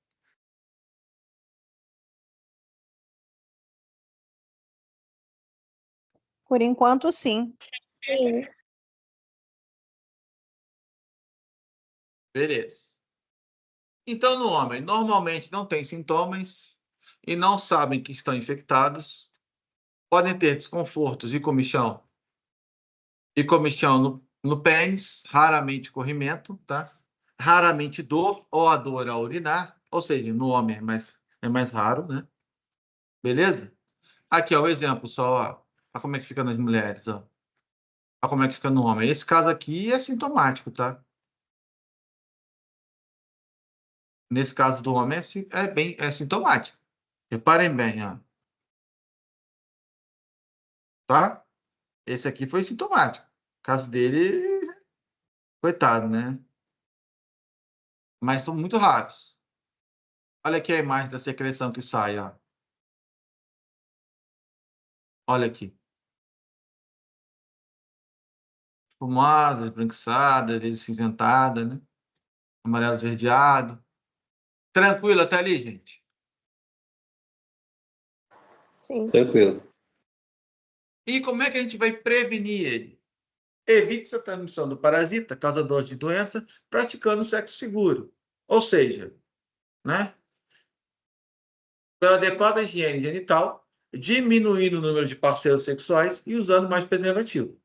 Por enquanto, sim. Sim. Beleza. Então, no homem, normalmente não tem sintomas e não sabem que estão infectados. Podem ter desconfortos e comichão no pênis, raramente corrimento, tá? Raramente dor ou a dor ao urinar, ou seja, no homem é mais raro, né? Beleza? Aqui, ó, o exemplo só, ó. Olha como é que fica nas mulheres, ó. Olha como é que fica no homem. Esse caso aqui é sintomático, tá? Nesse caso do homem é sintomático. Reparem bem, ó. Tá? Esse aqui foi sintomático. O caso dele, coitado, né? Mas são muito raros. Olha aqui a imagem da secreção que sai, ó. Olha aqui. Fumada, esbranquiçada, cinzentada, né? Amarelo esverdeado. Tranquilo até ali, gente? Sim. Tranquilo. E como é que a gente vai prevenir ele? Evite a transmissão do parasita, causador de doença, praticando sexo seguro. Ou seja, né? Pela adequada higiene genital, diminuindo o número de parceiros sexuais e usando mais preservativo.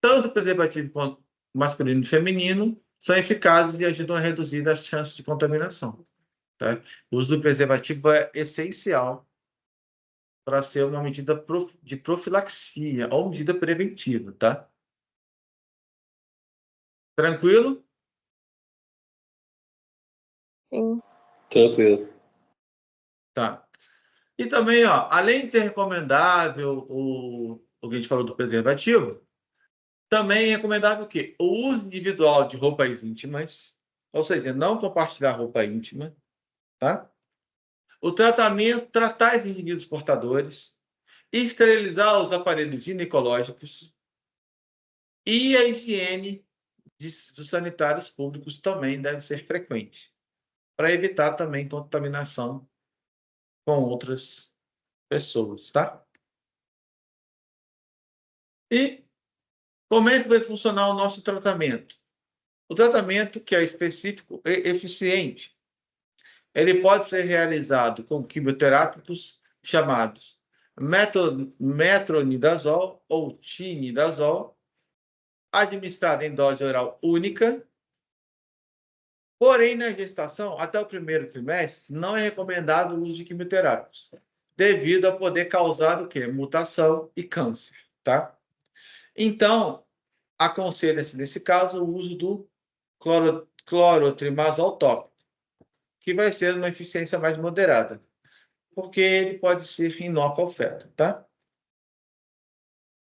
Tanto o preservativo quanto masculino e feminino são eficazes e ajudam a reduzir as chances de contaminação. Tá? O uso do preservativo é essencial para ser uma medida de profilaxia ou medida preventiva, tá? Tranquilo? Sim. Tranquilo. Tá. E também, ó, além de ser recomendável o que a gente falou do preservativo, também é recomendável o quê? O uso individual de roupas íntimas, ou seja, não compartilhar roupa íntima, tá? O tratamento, tratar os indivíduos portadores, esterilizar os aparelhos ginecológicos e a higiene dos sanitários públicos também deve ser frequente, para evitar também contaminação com outras pessoas, tá? E como é que vai funcionar o nosso tratamento? O tratamento que é específico e eficiente, ele pode ser realizado com quimioterápicos chamados metronidazol ou tinidazol, administrado em dose oral única. Porém, na gestação, até o primeiro trimestre, não é recomendado o uso de quimioterápicos, devido a poder causar o quê? Mutação e câncer, tá? Então, aconselha-se, nesse caso, o uso do clorotrimazol tópico, que vai ser uma eficiência mais moderada, porque ele pode ser inócuo ao feto, tá?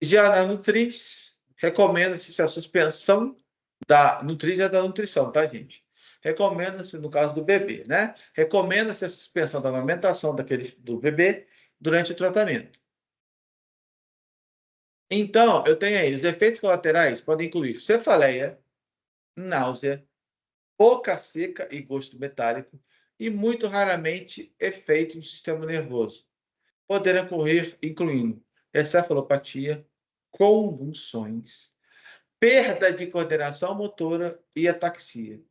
Já na Nutriz, recomenda-se a suspensão da Nutriz é da nutrição, tá, gente? Recomenda-se, no caso do bebê, né? Recomenda-se a suspensão da amamentação do bebê durante o tratamento. Então, eu tenho aí, os efeitos colaterais podem incluir cefaleia, náusea, boca seca e gosto metálico, e muito raramente efeitos no sistema nervoso. Poderão ocorrer incluindo encefalopatia, convulsões, perda de coordenação motora e ataxia.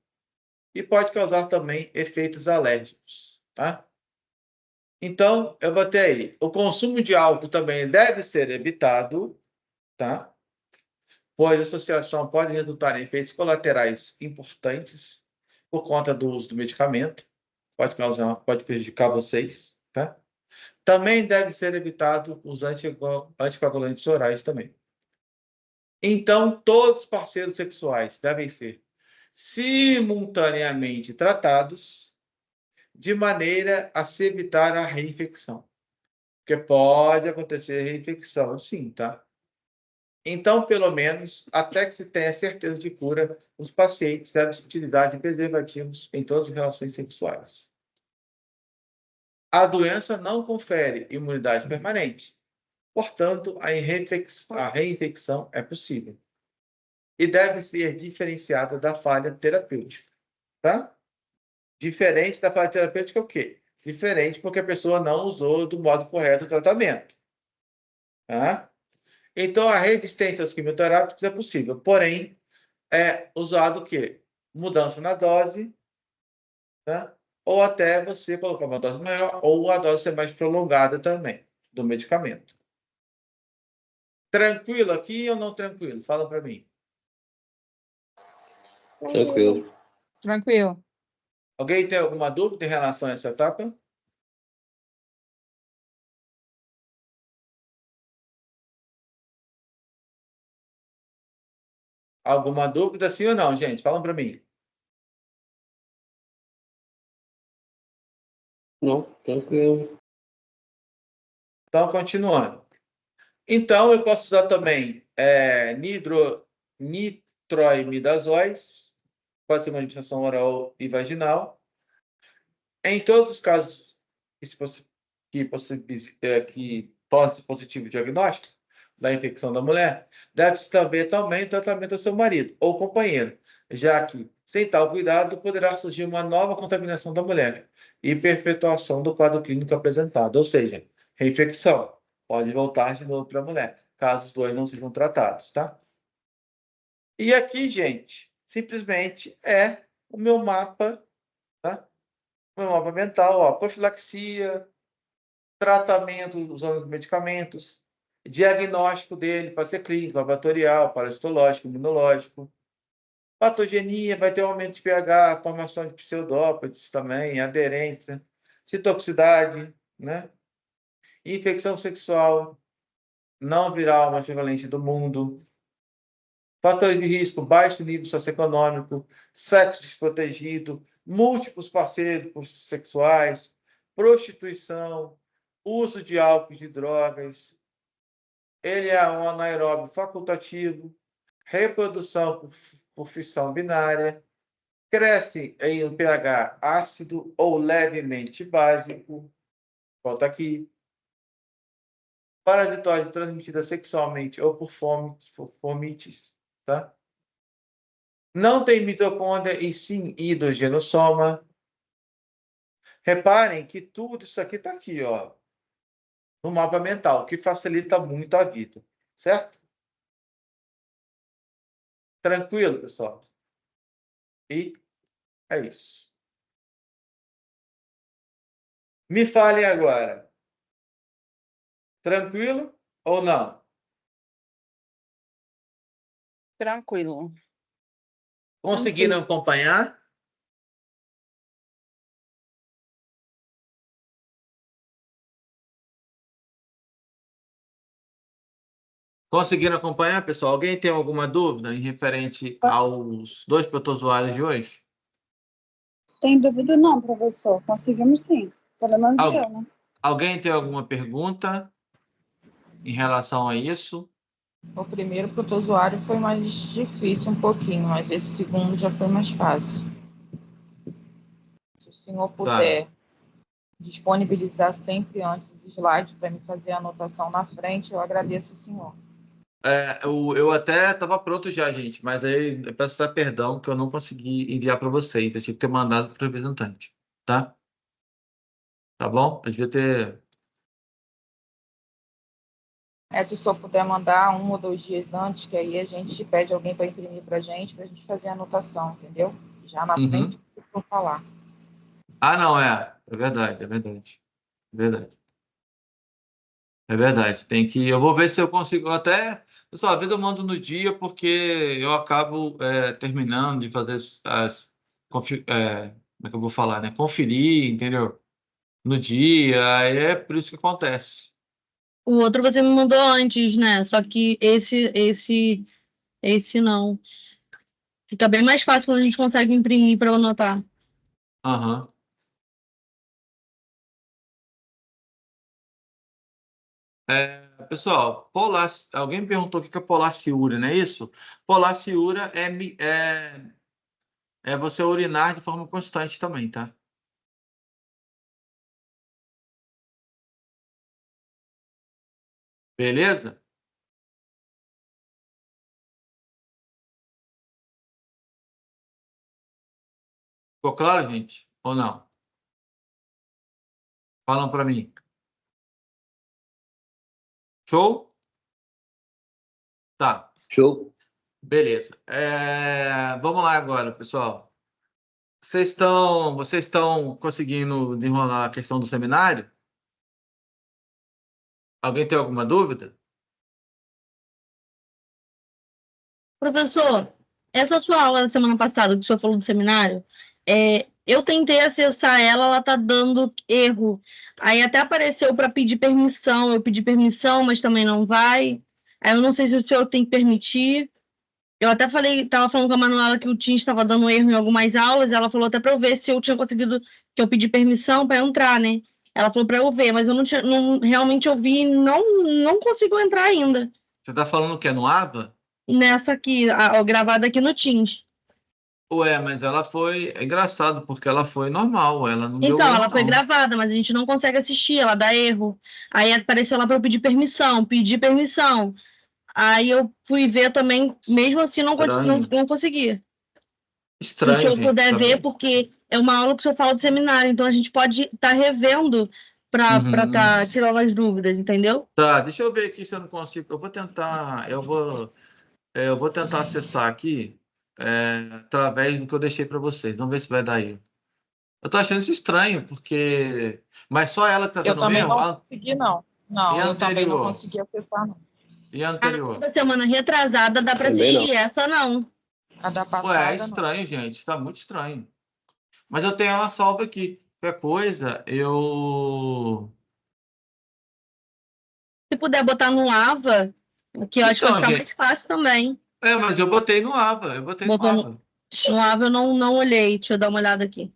E pode causar também efeitos alérgicos, tá? Então, eu vou ter aí, o consumo de álcool também deve ser evitado, tá? Pois a associação pode resultar em efeitos colaterais importantes por conta do uso do medicamento, pode prejudicar vocês, tá? Também deve ser evitado os anticoagulantes orais também. Então, todos os parceiros sexuais devem ser simultaneamente tratados de maneira a se evitar a reinfecção. Porque pode acontecer reinfecção, sim, tá? Então, pelo menos, até que se tenha certeza de cura, os pacientes devem se utilizar de preservativos em todas as relações sexuais. A doença não confere imunidade permanente, portanto, a reinfecção é possível e deve ser diferenciada da falha terapêutica, tá? Diferente da falha terapêutica é o quê? Diferente porque a pessoa não usou do modo correto o tratamento, tá? Então, a resistência aos quimioterápicos é possível, porém, é usado o quê? Mudança na dose, tá? Ou até você colocar uma dose maior, ou a dose ser mais prolongada também do medicamento. Tranquilo aqui ou não tranquilo? Fala para mim. Tranquilo. Tranquilo. Alguém tem alguma dúvida em relação a essa etapa? Alguma dúvida, sim ou não, gente? Falam para mim. Não, tranquilo. Então, continuando. Então, eu posso usar também nitroimidazóis, pode ser uma administração oral e vaginal. Em todos os casos que tornam-se positivo o diagnóstico da infecção da mulher, deve-se também o tratamento do seu marido ou companheiro, já que, sem tal cuidado, poderá surgir uma nova contaminação da mulher e perpetuação do quadro clínico apresentado, ou seja, reinfecção. Pode voltar de novo para a mulher, caso os dois não sejam tratados, tá? E aqui, gente, simplesmente é o meu mapa, tá? O meu mapa mental, ó, profilaxia, tratamento usando medicamentos, diagnóstico dele, pode ser clínico, laboratorial, parasitológico, imunológico. Patogenia, vai ter aumento de pH, formação de pseudópodes também, aderência, citoxicidade, né? Infecção sexual, não viral, mais prevalente do mundo. Fatores de risco, baixo nível socioeconômico, sexo desprotegido, múltiplos parceiros sexuais, prostituição, uso de álcool e de drogas. Ele é um anaeróbio facultativo, reprodução por fissão binária, cresce em um pH ácido ou levemente básico. Volta aqui. Parasitose transmitida sexualmente ou por fomites, tá? Não tem mitocôndria e sim hidrogenossoma. Reparem que tudo isso aqui está aqui, ó, no mapa mental, que facilita muito a vida, certo? Tranquilo, pessoal? E é isso. Me falem agora. Tranquilo ou não? Tranquilo. Conseguiram acompanhar? Conseguiram acompanhar, pessoal? Alguém tem alguma dúvida em referente aos 2 protozoários de hoje? Tem dúvida não, professor. Conseguimos sim. Pelo menos eu, né? Alguém tem alguma pergunta em relação a isso? O primeiro protozoário foi mais difícil um pouquinho, mas esse segundo já foi mais fácil. Se o senhor puder disponibilizar sempre antes os slides para me fazer a anotação na frente, eu agradeço o senhor. Eu até estava pronto já, gente, mas aí eu peço perdão que eu não consegui enviar para vocês. Eu tinha que ter mandado para o representante, tá? Tá bom? Eu devia ter... Se o senhor puder mandar 1 ou 2 dias antes, que aí a gente pede alguém para imprimir para a gente fazer a anotação, entendeu? Já na frente do que eu falar. Ah, não, é verdade, é verdade. É verdade. É verdade, tem que... Eu vou ver se eu consigo até... Pessoal, às vezes eu mando no dia porque eu acabo terminando de fazer como é que eu vou falar, né? Conferir, entendeu? No dia, aí é por isso que acontece. O outro você me mandou antes, né? Só que esse não. Fica bem mais fácil quando a gente consegue imprimir para anotar. Aham. Pessoal, alguém me perguntou o que é polaciúria, não é isso? Polaciúria é você urinar de forma constante também, tá? Beleza? Ficou claro, gente? Ou não? Falam para mim. Show? Tá. Show. Beleza. Vamos lá agora, pessoal. Vocês estão conseguindo desenrolar a questão do seminário? Alguém tem alguma dúvida? Professor, essa sua aula da semana passada, que o senhor falou do seminário, eu tentei acessar ela tá dando erro. Aí até apareceu para pedir permissão. Eu pedi permissão, mas também não vai. Aí eu não sei se o senhor tem que permitir. Eu até estava falando com a Manuela que o Teams estava dando erro em algumas aulas. Ela falou até para eu ver se eu tinha conseguido, que eu pedi permissão para entrar, né? Ela falou para eu ver, mas eu não realmente ouvi e não consigo entrar ainda. Você está falando o quê? No AVA? Nessa aqui, gravada aqui no Teams. Ué, mas ela foi... É engraçado, porque ela foi normal, ela não deu Então, erro, ela foi não. gravada, mas a gente não consegue assistir, ela dá erro. Aí apareceu lá para eu pedir permissão. Aí eu fui ver também, mesmo assim não consegui. Se o Estranho, senhor gente. puder Tá ver, vendo? porque é uma aula que o senhor fala do seminário, então a gente pode estar revendo para estar tirando as dúvidas, entendeu? Tá, deixa eu ver aqui se eu não consigo. Eu vou tentar acessar aqui através do que eu deixei para vocês. Vamos ver se vai dar erro. Eu tô achando isso estranho, porque... Mas só ela que tá Eu dando também erro? não consegui, não. Não, E a eu também não anterior? consegui acessar, não. E a anterior? Da semana retrasada dá para Também assistir, essa não. A da Ué, é passada, não. estranho, gente. Tá muito estranho. Mas eu tenho ela salva aqui. Qualquer coisa, eu... Se puder botar no AVA, que eu acho que vai Então, ficar gente... mais fácil também. mas eu botei no AVA. Eu botei no Botou AVA. no AVA eu não olhei, deixa eu dar uma olhada aqui.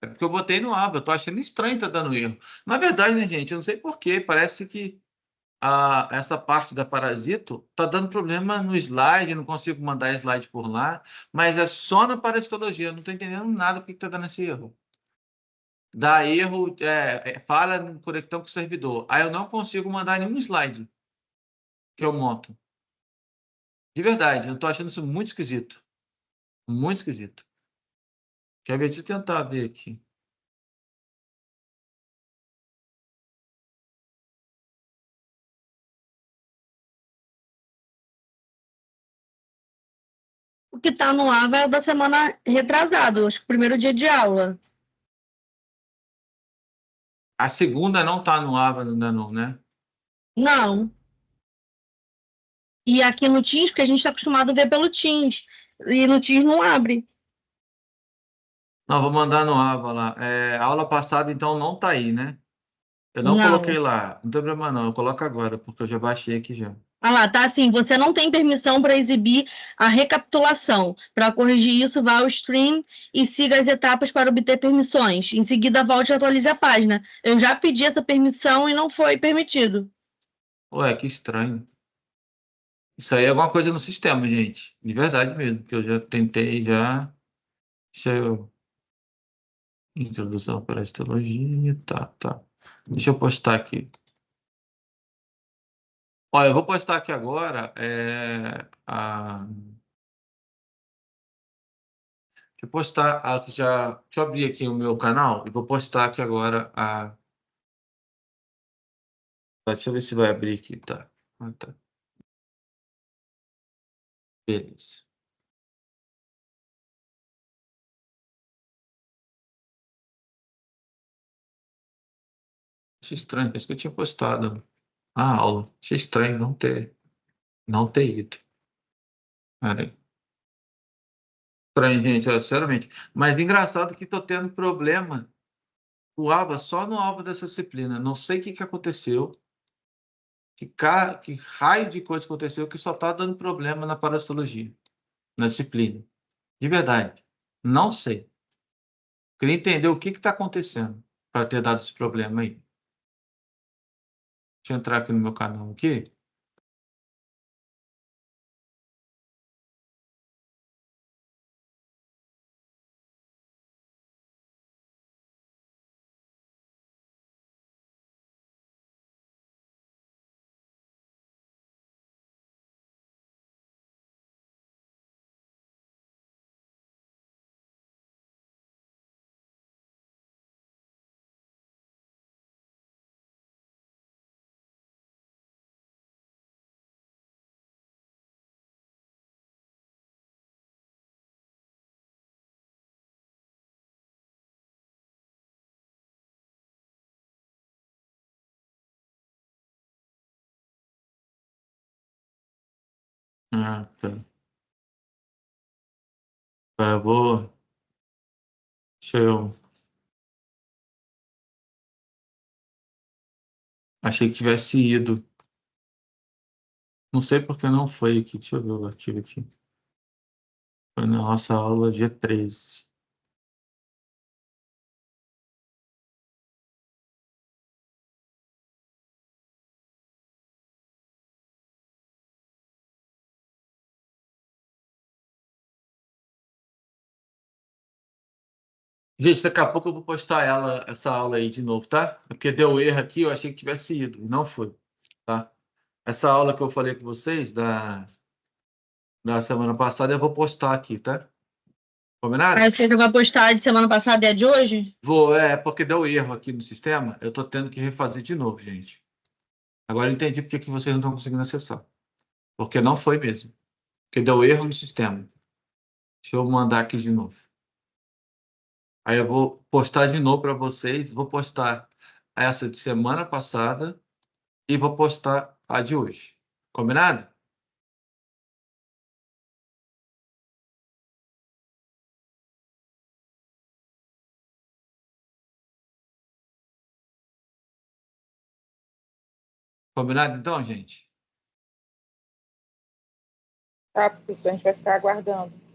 É porque eu botei no AVA. Eu tô achando estranho tá dando erro. Na verdade, né, gente? Eu não sei por quê. Parece que essa parte da Parasito tá dando problema no slide. Não consigo mandar slide por lá. Mas é só na parasitologia. Eu não tô entendendo nada porque que tá dando esse erro. Dá erro, falha no conectão com o servidor. Aí eu não consigo mandar nenhum slide que eu monto. De verdade, eu tô achando isso muito esquisito. Muito esquisito. Quer ver? Deixa eu tentar ver aqui. O que está no AVA é o da semana retrasada, acho que o primeiro dia de aula. A segunda não tá no AVA ainda não, né? Não. E aqui no Teams, porque a gente está acostumado a ver pelo Teams. E no Teams não abre. Não, vou mandar no AVA lá. A aula passada, então, não tá aí, né? Eu não Não. coloquei lá. Não tem problema não, eu coloco agora, porque eu já baixei aqui já. Ah lá, tá assim, você não tem permissão para exibir a recapitulação. Para corrigir isso, vá ao stream e siga as etapas para obter permissões. Em seguida, volte e atualize a página. Eu já pedi essa permissão e não foi permitido. Ué, que estranho. Isso aí é alguma coisa no sistema, gente. De verdade mesmo, que eu já tentei já. Deixa eu... Introdução para a histologia, tá. Deixa eu postar aqui. Olha, eu vou postar aqui agora Deixa eu postar deixa eu abrir aqui o meu canal e vou postar aqui agora Deixa eu ver se vai abrir aqui, tá? Tá. Beleza. Achei estranho, parece que eu tinha postado a aula. Achei estranho não ter ido. Pera aí. Estranho, gente, sinceramente. Mas engraçado que estou tendo problema o AVA só no AVA dessa disciplina. Não sei o que aconteceu. Que raio de coisa aconteceu que só está dando problema na parasitologia, na disciplina. De verdade. Não sei. Queria entender o que está acontecendo. para ter dado esse problema aí. Deixa eu entrar aqui no meu canal aqui. Ah, tá. Tá, eu vou... Deixa eu... Achei que tivesse ido. Não sei porque não foi aqui. Deixa eu ver o arquivo aqui. Foi na nossa aula dia 13. Gente, daqui a pouco eu vou postar essa aula aí de novo, tá? Porque deu erro aqui, eu achei que tivesse ido. E não foi, tá? Essa aula que eu falei com vocês da semana passada, eu vou postar aqui, tá? Combinado? Aí você vai postar de semana passada e a de hoje? Vou, porque deu erro aqui no sistema. Eu tô tendo que refazer de novo, gente. Agora eu entendi porque que vocês não estão conseguindo acessar. Porque não foi mesmo. Porque deu erro no sistema. Deixa eu mandar aqui de novo. Aí eu vou postar de novo para vocês. Vou postar essa de semana passada e vou postar a de hoje. Combinado? Combinado então, gente? Tá, professor, a gente vai ficar aguardando.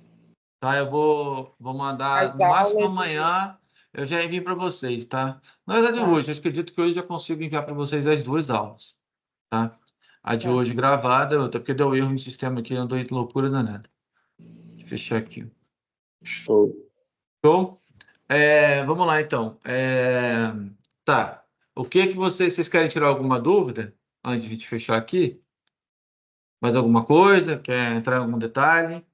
Tá, eu vou mandar As no máximo aulas amanhã. Eu já envio para vocês, tá? Na verdade, Tá. hoje. Eu acredito que hoje eu já consigo enviar para vocês as duas aulas, tá? A de Tá. hoje gravada, outra porque deu erro no sistema aqui, andou em loucura danada. Deixa eu fechar aqui. Show. Show? Vamos lá, então. Tá. O que vocês querem tirar alguma dúvida antes de a gente fechar aqui? Mais alguma coisa? Quer entrar em algum detalhe?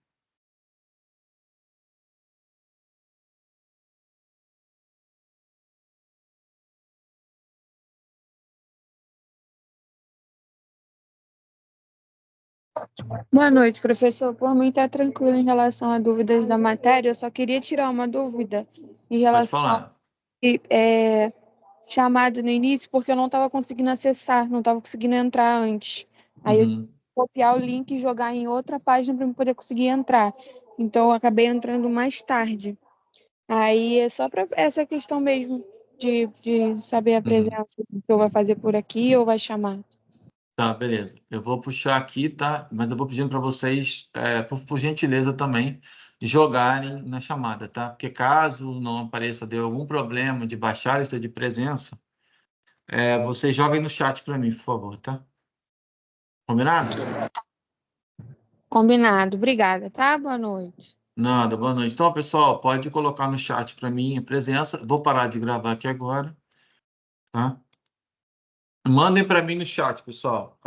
Boa noite, professor. Por mim está tranquilo em relação a dúvidas da matéria. Eu só queria tirar uma dúvida em Pode relação ao falar. chamado no início, porque eu não estava conseguindo acessar, não estava conseguindo entrar antes. Aí eu tive que copiar o link e jogar em outra página para eu poder conseguir entrar. Então eu acabei entrando mais tarde. Aí é só para essa questão mesmo de saber a presença, se o senhor vai fazer por aqui ou vai chamar. Tá, beleza. Eu vou puxar aqui, tá? Mas eu vou pedindo para vocês, por gentileza também, jogarem na chamada, tá? Porque caso não apareça, deu algum problema de baixar a lista de presença, vocês joguem no chat para mim, por favor, tá? Combinado? Combinado. Obrigada, tá? Boa noite. Nada, boa noite. Então, pessoal, pode colocar no chat para mim a presença. Vou parar de gravar aqui agora, tá? Mandem para mim no chat, pessoal.